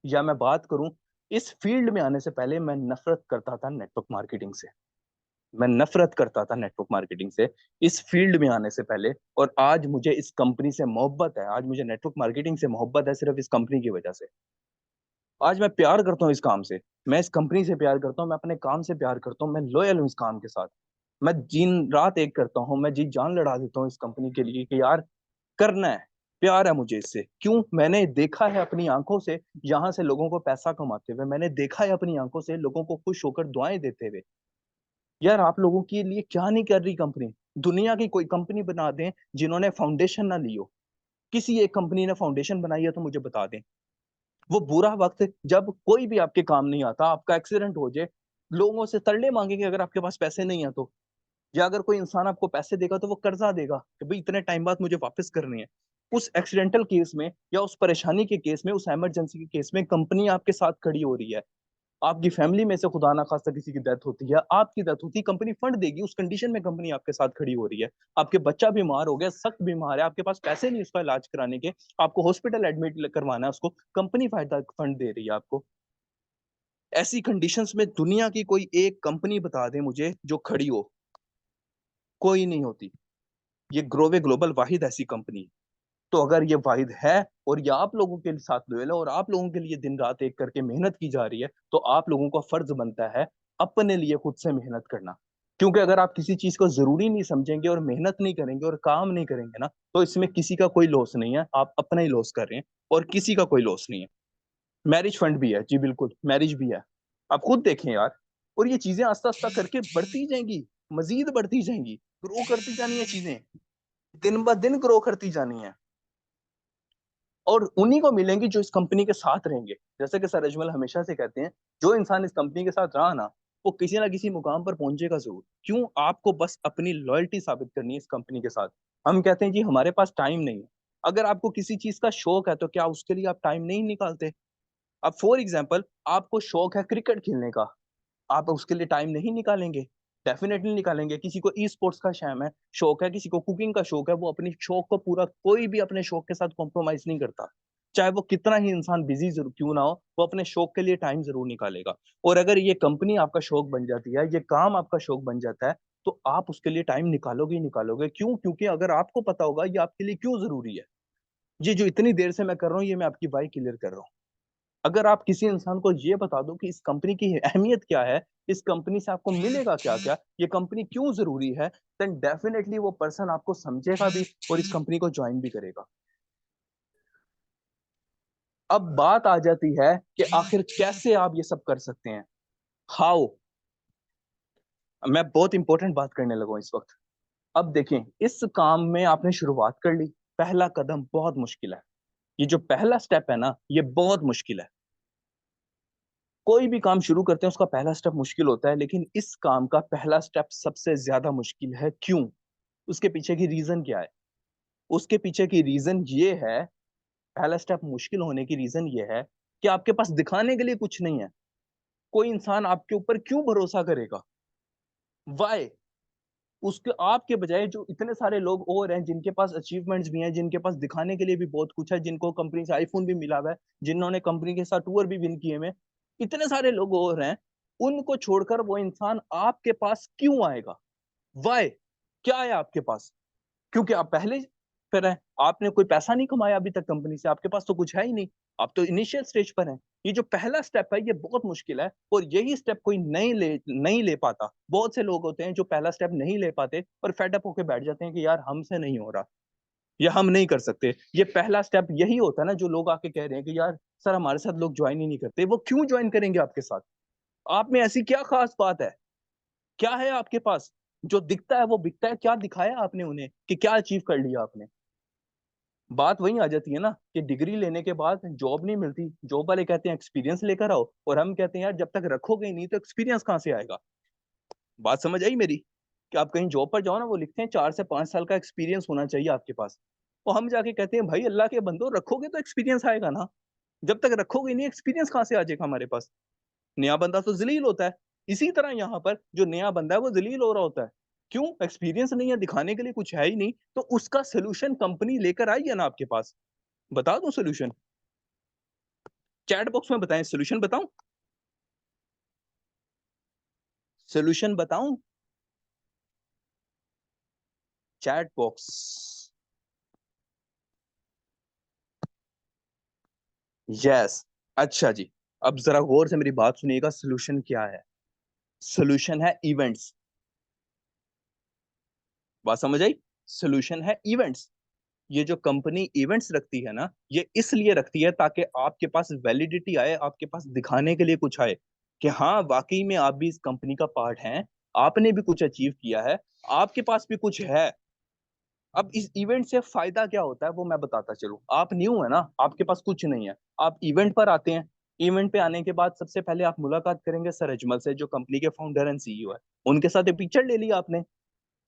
या मैं बात करूं, इस फील्ड में आने से पहले मैं नफरत करता था नेटवर्क मार्केटिंग से। मैं नफरत करता था नेटवर्क मार्केटिंग से इस फील्ड में आने से पहले। और आज मुझे इस कंपनी से मोहब्बत है, आज मुझे नेटवर्क मार्केटिंग से मोहब्बत है सिर्फ इस कंपनी की वजह से। आज मैं प्यार करता हूँ इस काम से, मैं इस कंपनी से प्यार करता हूँ, मैं अपने काम से प्यार करता हूँ, मैं लॉयल हूँ इस काम के साथ। मैं दिन रात एक करता हूँ, मैं जी जान लड़ा देता हूँ इस कंपनी के लिए कि यार करना है। प्यार है मुझे इससे। क्यों? मैंने देखा है अपनी आंखों से यहाँ से लोगों को पैसा कमाते हुए, मैंने देखा है अपनी आंखों से लोगों को खुश होकर दुआएं देते हुए। यार आप लोगों के लिए क्या नहीं कर रही कंपनी? दुनिया की कोई कंपनी बना दें जिन्होंने फाउंडेशन ना ली हो। किसी एक कंपनी ने फाउंडेशन बनाई है तो मुझे बता दें। वो बुरा वक्त जब कोई भी आपके काम नहीं आता, आपका एक्सीडेंट हो जाए, लोगों से तरले मांगेंगे अगर आपके पास पैसे नहीं है तो। या अगर कोई इंसान आपको पैसे देगा तो वो कर्जा देगा कि भाई इतने टाइम बाद मुझे वापस करनी है। उस एक्सीडेंटल केस में, या उस परेशानी के केस में, उस इमरजेंसी के केस में कंपनी आपके साथ खड़ी हो रही है। आपकी फैमिली में से खुदा ना खास्ता किसी की डेथ होती है, आपकी डेथ होती है, कंपनी फंड देगी, उस कंडीशन में कंपनी आपके साथ खड़ी हो रही है। आपके बच्चा बीमार हो गया, सख्त बीमार है, आपके पास पैसे नहीं उसका इलाज कराने के, आपको हॉस्पिटल एडमिट करवाना है उसको, कंपनी फायदा फंड दे रही है आपको। ऐसी कंडीशंस में दुनिया की कोई एक कंपनी बता दे मुझे जो खड़ी हो। कोई नहीं होती। ये ग्रोवे ग्लोबल वाहिद ऐसी कंपनी। तो अगर ये वाहिद है, और ये आप लोगों के साथ लोयल है, और आप लोगों के लिए दिन रात एक करके मेहनत की जा रही है, तो आप लोगों का फर्ज बनता है अपने लिए खुद से मेहनत करना। क्योंकि अगर आप किसी चीज को जरूरी नहीं समझेंगे और मेहनत नहीं करेंगे और काम नहीं करेंगे ना, तो इसमें किसी का कोई लॉस नहीं है, आप अपना ही लॉस कर रहे हैं, और किसी का कोई लॉस नहीं है। मैरिज फंड भी है जी, बिल्कुल मैरिज भी है। आप खुद देखें यार। और ये चीजें आस्ता आस्ता करके बढ़ती जाएंगी, मजीद बढ़ती जाएंगी, ग्रो करती जानी है चीजें, दिन ब दिन ग्रो करती जानी है। और उन्हीं को मिलेंगी जो इस कंपनी के साथ रहेंगे। जैसे कि सर अजमल हमेशा से कहते हैं, जो इंसान इस कंपनी के साथ रहा ना, वो किसी ना किसी मुकाम पर पहुंचेगा जरूर। क्यों? आपको बस अपनी लॉयल्टी साबित करनी है इस कंपनी के साथ। हम कहते हैं जी हमारे पास टाइम नहीं है। अगर आपको किसी चीज का शौक है तो क्या उसके लिए आप टाइम नहीं निकालते? अब फॉर एग्जाम्पल आपको शौक है क्रिकेट खेलने का, आप उसके लिए टाइम नहीं निकालेंगे? डेफिनेटली निकालेंगे। किसी को ई स्पोर्ट्स का शैम है, शौक है, किसी को कुकिंग का शौक है, वो अपनी शौक को पूरा, कोई भी अपने शौक के साथ कॉम्प्रोमाइज नहीं करता। चाहे वो कितना ही इंसान बिजी जरूर क्यों ना हो, वो अपने शौक के लिए टाइम जरूर निकालेगा। और अगर ये कंपनी आपका शौक बन जाती है, ये काम आपका शौक बन जाता है, तो आप उसके लिए टाइम निकालोगे ही निकालोगे। क्यों? क्योंकि अगर आपको पता होगा ये आपके लिए क्यों जरूरी है। ये जो इतनी देर से मैं कर रहा हूँ, ये मैं आपकी वाई क्लियर कर रहा हूँ। अगर आप किसी इंसान को ये बता दो कि इस कंपनी की अहमियत क्या है, इस कंपनी से आपको मिलेगा क्या क्या, ये कंपनी क्यों जरूरी है, देन डेफिनेटली वो पर्सन आपको समझेगा भी और इस कंपनी को ज्वाइन भी करेगा। अब बात आ जाती है कि आखिर कैसे आप ये सब कर सकते हैं। हाउ? मैं बहुत इंपॉर्टेंट बात करने लगा हूं इस वक्त। अब देखें, इस काम में आपने शुरुआत कर ली, पहला कदम बहुत मुश्किल है। ये जो पहला स्टेप है ना, ये बहुत मुश्किल है। कोई भी काम शुरू करते हैं उसका पहला स्टेप मुश्किल होता है, लेकिन इस काम का पहला स्टेप सबसे ज्यादा मुश्किल है। क्यों? उसके पीछे की रीजन क्या है? उसके पीछे की रीजन ये है, पहला स्टेप मुश्किल होने की रीजन ये है कि आपके पास दिखाने के लिए कुछ नहीं है। कोई इंसान आपके ऊपर क्यों भरोसा करेगा? वाई? उसके आपके बजाय जो इतने सारे लोग और हैं जिनके पास अचीवमेंट्स भी हैं, जिनके पास दिखाने के लिए भी बहुत कुछ है, जिनको कंपनी से आईफोन भी मिला हुआ है, जिन्होंने कंपनी के साथ टूर भी विन किए हुए, इतने सारे लोग और हैं, उनको छोड़कर वो इंसान आपके पास क्यों आएगा? वाई? क्या है आपके पास? क्योंकि आप पहले फिर हैं, आपने कोई पैसा नहीं कमाया अभी तक कंपनी से, आपके पास तो कुछ है ही नहीं, आप तो इनिशियल स्टेज पर हैं। ये जो पहला स्टेप है ये बहुत मुश्किल है, और यही स्टेप कोई नहीं ले पाता। बहुत से लोग होते हैं जो पहला स्टेप नहीं ले पाते और फेड अप होके बैठ जाते हैं कि यार हमसे नहीं हो रहा, या हम नहीं कर सकते। ये पहला स्टेप यही होता है ना, जो लोग आके कह रहे हैं कि यार सर हमारे साथ लोग ज्वाइन ही नहीं करते। वो क्यों ज्वाइन करेंगे आपके साथ? आप में ऐसी क्या खास बात है? क्या है आपके पास? जो दिखता है वो बिकता है। क्या दिखाया आपने उन्हें कि क्या अचीव कर लिया आपने? बात वही आ जाती है ना कि डिग्री लेने के बाद जॉब नहीं मिलती। जॉब वाले कहते हैं एक्सपीरियंस लेकर आओ, और हम कहते हैं यार जब तक रखोगे ही नहीं तो एक्सपीरियंस कहाँ से आएगा? बात समझ आई मेरी? कि आप कहीं जॉब पर जाओ ना, वो लिखते हैं 4 से 5 साल का एक्सपीरियंस होना चाहिए आपके पास। और हम जाके कहते हैं भाई अल्लाह के बंदो, रखोगे तो एक्सपीरियंस आएगा ना। जब तक रखोगे नहीं, एक्सपीरियंस कहाँ से आ जाएगा हमारे पास? नया बंदा तो जलील होता है। इसी तरह यहाँ पर जो नया बंदा है वो जलील हो रहा होता है। क्यों? एक्सपीरियंस नहीं है, दिखाने के लिए कुछ है ही नहीं। तो उसका सोल्यूशन कंपनी लेकर आई है ना आपके पास। बता दूं सोल्यूशन? चैट बॉक्स में बताएं, सोल्यूशन बताऊं? सोल्यूशन बताऊं? Chat box. यस। अच्छा जी, अब जरा गौर से मेरी बात सुनिएगा। सोल्यूशन क्या है? सोल्यूशन है इवेंट्स। बात समझ आई? सोल्यूशन है इवेंट्स। ये जो कंपनी इवेंट्स रखती है ना, ये इसलिए रखती है ताकि आपके पास वैलिडिटी आए, आपके पास दिखाने के लिए कुछ आए कि हाँ वाकई में आप भी इस कंपनी का पार्ट हैं, आपने भी कुछ अचीव किया है, आपके पास भी कुछ है। अब इस इवेंट से फायदा क्या होता है वो मैं बताता चलूं। आप न्यू है ना, आपके पास कुछ नहीं है, आप इवेंट पर आते हैं। इवेंट पे आने के बाद सबसे पहले आप मुलाकात करेंगे सर अजमल से, जो कंपनी के फाउंडर एंड सीईओ है। उनके साथ एक पिक्चर ले ली आपने,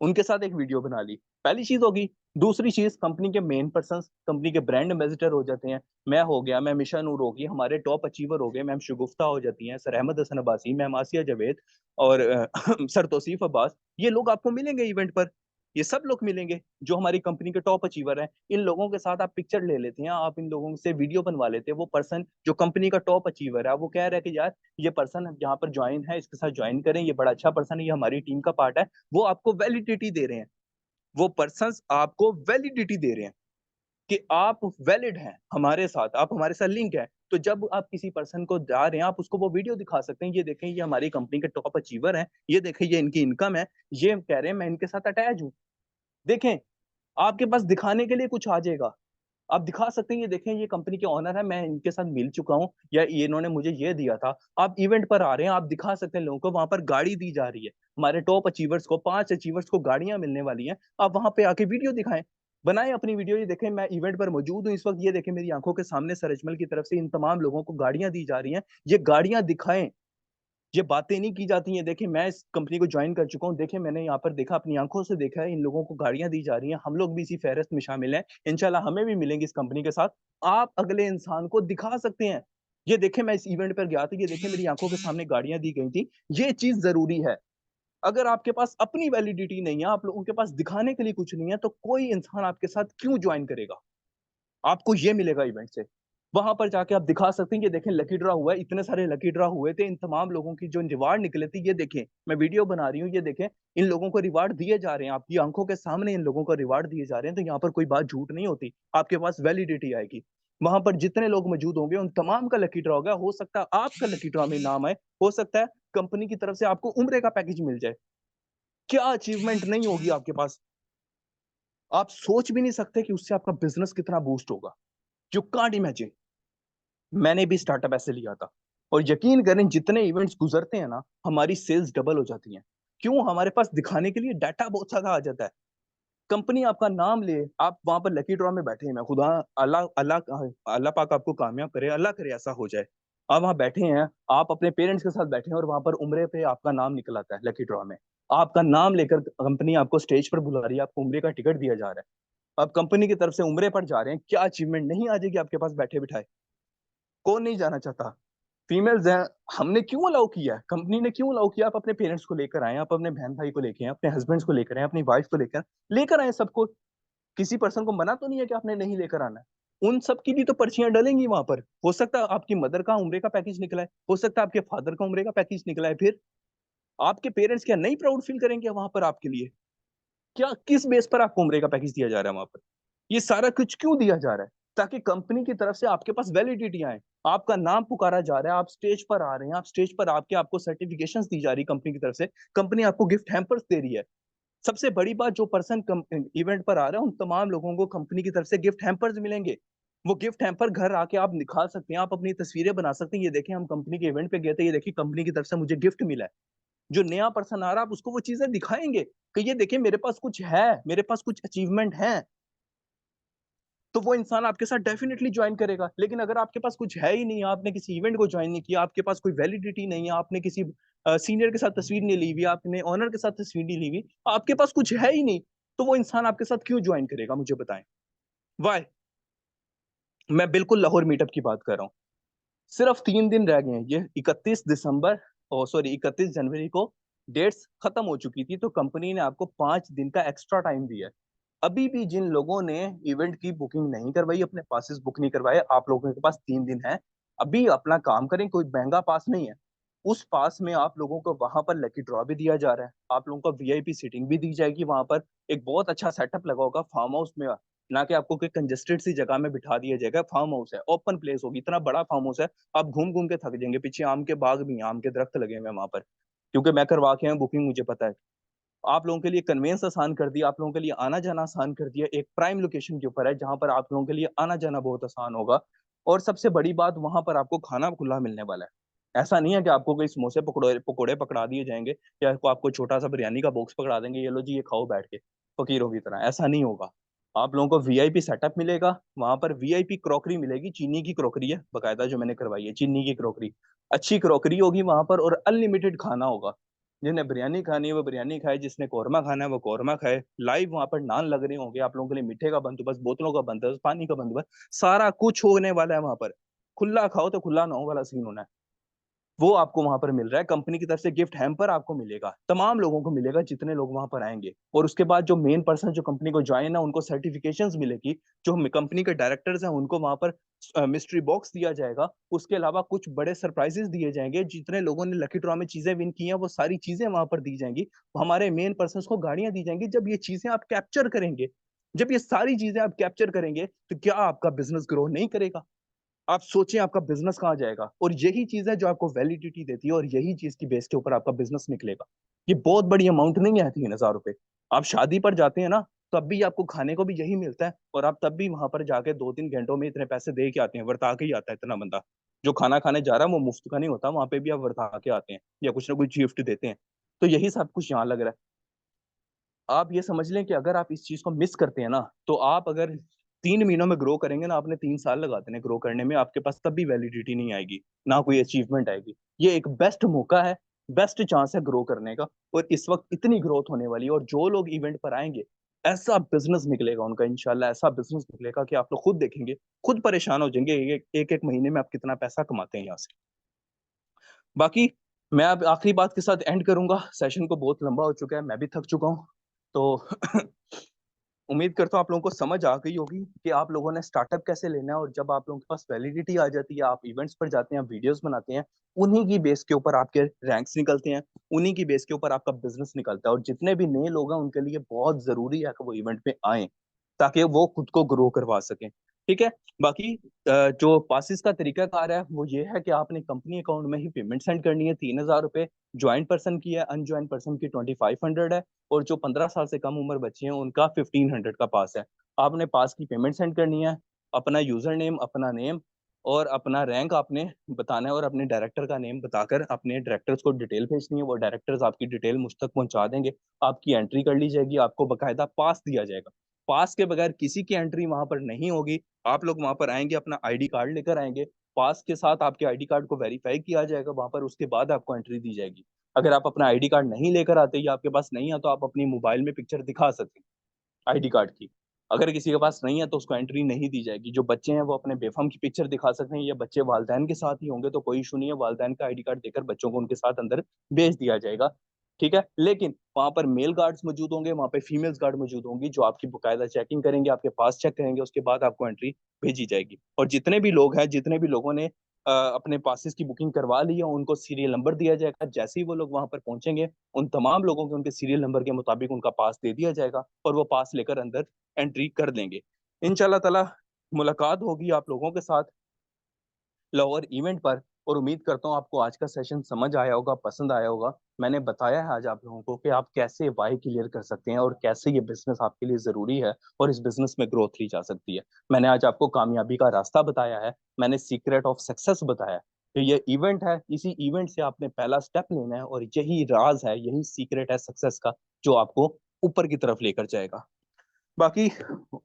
उनके साथ एक वीडियो बना ली, पहली चीज होगी। दूसरी चीज, कंपनी के मेन पर्सन, कंपनी के ब्रांड एम्बेसडर हो जाते हैं। मैं हो गया, मैम ईशा नूर होगी, हमारे टॉप अचीवर हो गए, मैम शगुफ्ता हो जाती हैं, सर अहमद हसन अब्बासी, मैम आसिया जावेद, और सर तौसीफ अब्बास। ये लोग आपको मिलेंगे इवेंट पर। ये सब लोग मिलेंगे जो हमारी कंपनी के टॉप अचीवर हैं। इन लोगों के साथ आप पिक्चर ले लेते हैं, आप इन लोगों से वीडियो बनवा लेते हैं। वो पर्सन जो कंपनी का टॉप अचीवर है, वो कह रहा है कि यार ये पर्सन यहाँ पर ज्वाइन है, इसके साथ ज्वाइन करें, ये बड़ा अच्छा पर्सन है, ये हमारी टीम का पार्ट है। वो आपको वैलिडिटी दे रहे हैं, वो पर्संस आपको वैलिडिटी दे रहे हैं कि आप वैलिड हैं हमारे साथ, आप हमारे साथ लिंक है। तो जब आप किसी पर्सन को जा रहे हैं, आप उसको वो वीडियो दिखा सकते हैं, ये देखें ये हमारी कंपनी के टॉप अचीवर हैं, ये देखें ये इनकी इनकम है, ये कह रहे हैं मैं इनके साथ अटैच हूँ। देखें, आपके पास दिखाने के लिए कुछ आ जाएगा। आप दिखा सकते हैं ये देखें ये कंपनी के ओनर है, मैं इनके साथ मिल चुका हूँ, या ये इन्होंने मुझे ये दिया था। आप इवेंट पर आ रहे हैं, आप दिखा सकते हैं लोगों को, वहां पर गाड़ी दी जा रही है। हमारे टॉप अचीवर्स को, 5 अचीवर्स को गाड़ियां मिलने वाली हैं, आप वहां पे आके वीडियो दिखाएं। बनाए अपनी वीडियो, ये देखें मैं इवेंट पर मौजूद हूँ इस वक्त, ये देखें मेरी आंखों के सामने सर अजमल की तरफ से इन तमाम लोगों को गाड़ियां दी जा रही हैं, ये गाड़ियां दिखाएं। ये बातें नहीं की जाती हैं। देखिए मैं इस कंपनी को ज्वाइन कर चुका हूँ, देखिए मैंने यहाँ पर देखा, अपनी आंखों से देखा है, इन लोगों को गाड़ियां दी जा रही हैं, हम लोग भी इसी फहरिस्त में शामिल हैं, इंशाल्लाह हमें भी मिलेंगी इस कंपनी के साथ। आप अगले इंसान को दिखा सकते हैं। ये देखे मैं इस इवेंट पर गया था, ये देखे मेरी आंखों के सामने गाड़ियां दी गई थी, ये चीज जरूरी है। अगर आपके पास अपनी वैलिडिटी नहीं है, आप लोगों के पास दिखाने के लिए कुछ नहीं है, तो कोई इंसान आपके साथ क्यों ज्वाइन करेगा? आपको ये मिलेगा इवेंट से, वहां पर जाके आप दिखा सकते हैं, ये देखें लकी ड्रॉ हुआ है, इतने सारे लकी ड्रॉ हुए थे, इन तमाम लोगों की जो रिवार्ड निकले थे, ये देखें मैं वीडियो बना रही हूँ, ये देखें इन लोगों को रिवार्ड दिए जा रहे हैं, आपकी आंखों के सामने इन लोगों को रिवार्ड दिए जा रहे हैं। तो यहाँ पर कोई बात झूठ नहीं होती, आपके पास वैलिडिटी आएगी। वहां पर जितने लोग मौजूद होंगे उन तमाम का लकी ड्रॉ होगा, हो सकता है आपका लकी ड्रॉ में नाम आए, हो सकता है कंपनी की तरफ से आपको उम्रे का पैकेज मिल जाए। क्या अचीवमेंट नहीं होगी आपके पास? आप सोच भी नहीं सकते कि उससे आपका बिजनेस कितना बूस्ट होगा। You can't imagine. मैंने भी स्टार्टअप ऐसे लिया था, और यकीन करें जितने इवेंट्स गुजरते हैं ना, हमारी सेल्स डबल हो जाती हैं। क्यों? हमारे पास दिखाने के लिए डाटा बहुत सारा आ जाता है। कंपनी आपका नाम ले, आप वहां पर लकी ड्रॉ में बैठे हैं, मैं खुदा, अल्लाह अल्लाह अल्लाह पाक आपको कामयाब करे, अल्लाह करे ऐसा हो जाए। आप वहां बैठे हैं, आप अपने पेरेंट्स के साथ बैठे हैं, और वहां पर उम्रे पे आपका नाम निकल आता है लकी ड्रॉ में। आपका नाम लेकर कंपनी आपको स्टेज पर बुला रही है, आपको उम्रे का टिकट दिया जा रहा है, आप कंपनी की तरफ से उम्रे पर जा रहे हैं, क्या अचीवमेंट नहीं आ जाएगी आपके पास बैठे बिठाए? कौन नहीं जाना चाहता? फीमेल्स हैं, हमने क्यों अलाउ किया है, कंपनी ने क्यों अलाउ किया? आप अपने पेरेंट्स को लेकर आए, आप अपने बहन भाई को लेकर आए, अपने हस्बैंड्स को लेकर आए, अपनी वाइफ को लेकर आए सबको। किसी पर्सन को मना तो नहीं है कि आपने नहीं लेकर आना है। उन सब की भी तो पर्चियां डलेंगी वहां पर। हो सकता है आपकी मदर का उम्रे का पैकेज निकला है, हो सकता है आपके फादर का उम्रे का पैकेज निकला है, फिर आपके पेरेंट्स क्या नहीं प्राउड फील करेंगे वहां पर आपके लिए? क्या किस बेस पर आपको उम्रे का पैकेज दिया जा रहा है वहां पर? ये सारा कुछ क्यों दिया जा रहा है? ताकि कंपनी की तरफ से आपके पास वैलिडिटी आए, आपका नाम पुकारा जा रहा है, आप स्टेज पर आ रहे हैं, आप स्टेज पर आपके आपको सर्टिफिकेशंस दी जा रही है कंपनी की तरफ से, कंपनी आपको गिफ्ट हैम्पर्स दे रही है। सबसे बड़ी बात, जो पर्सन इवेंट पर आ रहा है उन तमाम लोगों को कंपनी की तरफ से गिफ्ट हैम्पर्स मिलेंगे। वो गिफ्ट हैम्पर घर आके आप निकाल सकते हैं, आप अपनी तस्वीरें बना सकते हैं, ये देखें हम कंपनी के इवेंट पे गए थे, ये देखिए कंपनी की तरफ से मुझे गिफ्ट मिला है। जो नया पर्सन आ रहा है आप उसको वो चीजें दिखाएंगे कि ये देखिए मेरे पास कुछ है, मेरे पास कुछ अचीवमेंट है, तो वो इंसान आपके साथ डेफिनेटली ज्वाइन करेगा। लेकिन अगर आपके पास कुछ है ही नहीं, आपने किसी इवेंट को ज्वाइन नहीं किया, आपके पास कोई वैलिडिटी नहीं है, आपने किसी सीनियर के साथ तस्वीर नहीं ली हुई, आपने ऑनर के साथ तस्वीर नहीं ली हुई, आपके पास कुछ है ही नहीं, तो वो इंसान आपके साथ क्यों ज्वाइन करेगा? मुझे बताएं वाई। मैं बिल्कुल लाहौर मीटअप की बात कर रहा हूँ। सिर्फ 3 दिन रह गए हैं, ये 31 दिसंबर, ओ सॉरी 31 जनवरी को डेट्स खत्म हो चुकी थी, तो कंपनी ने आपको 5 दिन का एक्स्ट्रा टाइम दिया है। अभी भी जिन लोगों ने इवेंट की बुकिंग नहीं करवाई, अपने पासेस बुक नहीं करवाए, आप लोगों के पास 3 दिन है। अभी अपना काम करें, कोई महंगा पास नहीं है। उस पास में आप लोगों को वहां पर लकी ड्रॉ भी दिया जा रहा है, आप लोगों को वीआईपी सीटिंग भी दी जाएगी वहां पर। एक बहुत अच्छा सेटअप लगा होगा फार्म हाउस में, ना कि आपको कोई कंजेस्टेड सी जगह में बिठा दिया जाएगा। फार्म हाउस है, ओपन प्लेस होगी, इतना बड़ा फार्म हाउस है, आप घूम घूम के थक जाएंगे। पीछे आम के बाग भी हैं, आम के दरख्त लगे हुए हैं वहां पर, क्योंकि मैं करवा के आया बुकिंग, मुझे पता है। आप लोगों के लिए कन्वेंस आसान कर दिया, आप लोगों के लिए आना जाना आसान कर दिया, एक प्राइम लोकेशन के ऊपर है जहां पर आप लोगों के लिए आना जाना बहुत आसान होगा। और सबसे बड़ी बात, वहां पर आपको खाना खुला मिलने वाला है। ऐसा नहीं है कि आपको कोई समोसे पकौड़े पकौड़े पकड़ा दिए जाएंगे, या आपको छोटा सा बिरयानी का बॉक्स पकड़ा देंगे, ये लो जी ये खाओ बैठ के फकीरों की तरह, ऐसा नहीं होगा। आप लोगों को वीआईपी सेटअप मिलेगा वहां पर, वीआईपी क्रॉकरी मिलेगी, चीनी की क्रॉकरी है बकायदा जो मैंने करवाई है, चीनी की क्रॉकरी, अच्छी क्रॉकरी होगी वहां पर, और अनलिमिटेड खाना होगा। जिन्हें बिरयानी खानी है वो बिरयानी खाए, जिसने कौरमा खाना है वो कौरमा खाए। लाइव वहां पर नान लग रहे होंगे, आप लोगों के लिए मीठे का बंदोबस्त, बोतलों का बंदोबस्त, पानी का बंदोबस्त, सारा कुछ होने वाला है वहां पर। खुला खाओ तो खुला ना हो वाला सीन होना है, वो आपको वहां पर मिल रहा है। कंपनी की तरफ से गिफ्ट हैम्पर आपको मिलेगा, तमाम लोगों को मिलेगा जितने लोग वहां पर आएंगे। और उसके बाद जो मेन पर्सन जो कंपनी को ज्वाइन है उनको सर्टिफिकेशंस मिलेगी, जो कंपनी के डायरेक्टर्स हैं उनको वहां पर मिस्ट्री बॉक्स दिया जाएगा। उसके अलावा कुछ बड़े सरप्राइजेस दिए जाएंगे, जितने लोगों ने लकी ड्रॉ में चीजें विन की हैं वो सारी चीजें वहां पर दी जाएंगी। हमारे मेन पर्सन को गाड़ियां दी जाएंगी। जब ये चीजें आप कैप्चर करेंगे, जब ये सारी चीजें आप कैप्चर करेंगे, तो क्या आपका बिजनेस ग्रो नहीं करेगा? आप सोचें आपका बिजनेस कहाँ जाएगा। और यही चीज है जो आपको वैलिडिटी देती है, और यही चीज की बेस के ऊपर आपका बिजनेस निकलेगा। ये बहुत बड़ी अमाउंट नहीं है 3,000 रुपए। आप शादी पर जाते हैं ना, तब भी आपको खाने को भी यही मिलता है, और आप तब भी वहां पर जाके 2-3 घंटों में इतने पैसे दे के आते हैं, वर्ता के ही आता है इतना बंदा। जो खाना खाने जा रहा है वो मुफ्त का नहीं होता, वहां पे भी आप वर्ता के आते हैं, या कुछ ना कुछ गिफ्ट देते हैं। तो यही सब कुछ यहाँ लग रहा है। आप ये समझ लें कि अगर आप इस चीज को मिस करते हैं ना, तो आप अगर 3 महीनों में ग्रो करेंगे ना, आपने 3 साल लगा देने ग्रो करने में, आपके पास तब भी वैलिडिटी नहीं आएगी, ना कोई अचीवमेंट आएगी। ये एक बेस्ट मौका है, बेस्ट चांस है ग्रो करने का। और इस वक्त इतनी ग्रोथ होने वाली है, और जो लोग इवेंट पर आएंगे, ऐसा बिजनेस निकलेगा उनका इंशाल्लाह, ऐसा बिजनेस निकलेगा कि आप लोग खुद देखेंगे, खुद परेशान हो जाएंगे एक एक महीने में आप कितना पैसा कमाते हैं यहाँ से। बाकी मैं अब आखिरी बात के साथ एंड करूंगा, सेशन को बहुत लंबा हो चुका है, मैं भी थक चुका हूँ। तो उम्मीद करता हूँ आप लोगों को समझ आ गई होगी कि आप लोगों ने स्टार्टअप कैसे लेना है, और जब आप लोगों के पास वैलिडिटी आ जाती है, आप इवेंट्स पर जाते हैं, वीडियोस बनाते हैं, उन्हीं की बेस के ऊपर आपके रैंक्स निकलते हैं, उन्हीं की बेस के ऊपर आपका बिजनेस निकलता है। और जितने भी नए लोग हैं उनके लिए बहुत जरूरी है कि वो इवेंट में आए, ताकि वो खुद को ग्रो करवा सकें। ठीक है। बाकी जो पासिस का तरीका कार है वो ये है कि आपने कंपनी अकाउंट में ही पेमेंट सेंड करनी है, 3,000 रुपये ज्वाइंट पर्सन की है, अनज्वाइंट पर्सन की 2,500 है, और जो 15 साल से कम उम्र बच्चे हैं उनका 1,500 का पास है। आपने पास की पेमेंट सेंड करनी है, अपना यूजर नेम, अपना नेम और अपना रैंक आपने बताना है, और अपने डायरेक्टर का नेम बताकर अपने डायरेक्टर्स को डिटेल भेजनी है, वो डायरेक्टर्स आपकी डिटेल मुझ तक पहुंचा देंगे, आपकी एंट्री कर ली जाएगी, आपको बकायदा पास दिया जाएगा। पास के बगैर किसी की एंट्री वहां पर नहीं होगी। आप लोग वहां पर आएंगे, अपना आईडी कार्ड लेकर आएंगे, पास के साथ आपके आईडी कार्ड को वेरीफाई किया जाएगा वहां पर, उसके बाद आपको एंट्री दी जाएगी। अगर आप अपना आईडी कार्ड नहीं लेकर आते या आपके पास नहीं है, तो आप अपनी मोबाइल में पिक्चर दिखा सकते हैं आईडी कार्ड की। अगर किसी के पास नहीं है तो उसको एंट्री नहीं दी जाएगी। जो बच्चे हैं वो अपने बेफाम की पिक्चर दिखा सकते हैं, या बच्चे वालदैन के साथ ही होंगे तो कोई इशू नहीं है, वालदैन का आईडी कार्ड देकर बच्चों को उनके साथ अंदर भेज दिया जाएगा। ठीक है। लेकिन वहां पर मेल गार्ड्स मौजूद होंगे, वहां पे फीमेल्स गार्ड मौजूद होंगी, जो आपकी बाकायदा चेकिंग करेंगे, आपके पास चेक करेंगे, उसके बाद आपको एंट्री भेजी जाएगी। और जितने भी लोग हैं, जितने भी लोगों ने अपने पासिस की बुकिंग करवा ली है, उनको सीरियल नंबर दिया जाएगा। जैसे ही वो लोग वहां पर पहुंचेंगे, उन तमाम लोगों के उनके सीरियल नंबर के मुताबिक उनका पास दे दिया जाएगा, और वो पास लेकर अंदर एंट्री कर देंगे। इंशाल्लाह ताला मुलाकात होगी आप लोगों के साथ लाहौर इवेंट पर। और उम्मीद करता हूँ आपको आज का सेशन समझ आया होगा, पसंद आया होगा। मैंने बताया है आज आप लोगों को कि आप कैसे वाई क्लियर कर सकते हैं, और कैसे ये बिजनेस आपके लिए जरूरी है, और इस बिजनेस में ग्रोथ ली जा सकती है। मैंने आज आपको कामयाबी का रास्ता बताया है, मैंने सीक्रेट ऑफ सक्सेस बताया है कि ये इवेंट है, इसी इवेंट से आपने पहला स्टेप लेना है, और यही राज है, यही सीक्रेट है सक्सेस का, जो आपको ऊपर की तरफ लेकर जाएगा। बाकी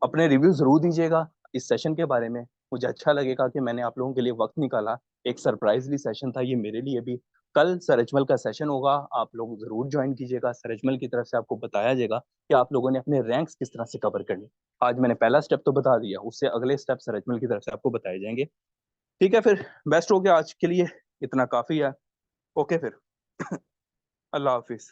अपने रिव्यू जरूर दीजिएगा इस सेशन के बारे में। मुझे अच्छा लगेगा कि मैंने आप लोगों के लिए वक्त निकाला। एक सरप्राइजली सेशन था ये मेरे लिए भी। कल सर अजमल का सेशन होगा, आप लोग जरूर ज्वाइन कीजिएगा। सर अजमल की तरफ से आपको बताया जाएगा कि आप लोगों ने अपने रैंक्स किस तरह से कवर करने। आज मैंने पहला स्टेप तो बता दिया, उससे अगले स्टेप सर अजमल की तरफ से आपको बताए जाएंगे। ठीक है, फिर बेस्ट हो गया आज के लिए, इतना काफी है। ओके फिर। अल्लाह हाफिज।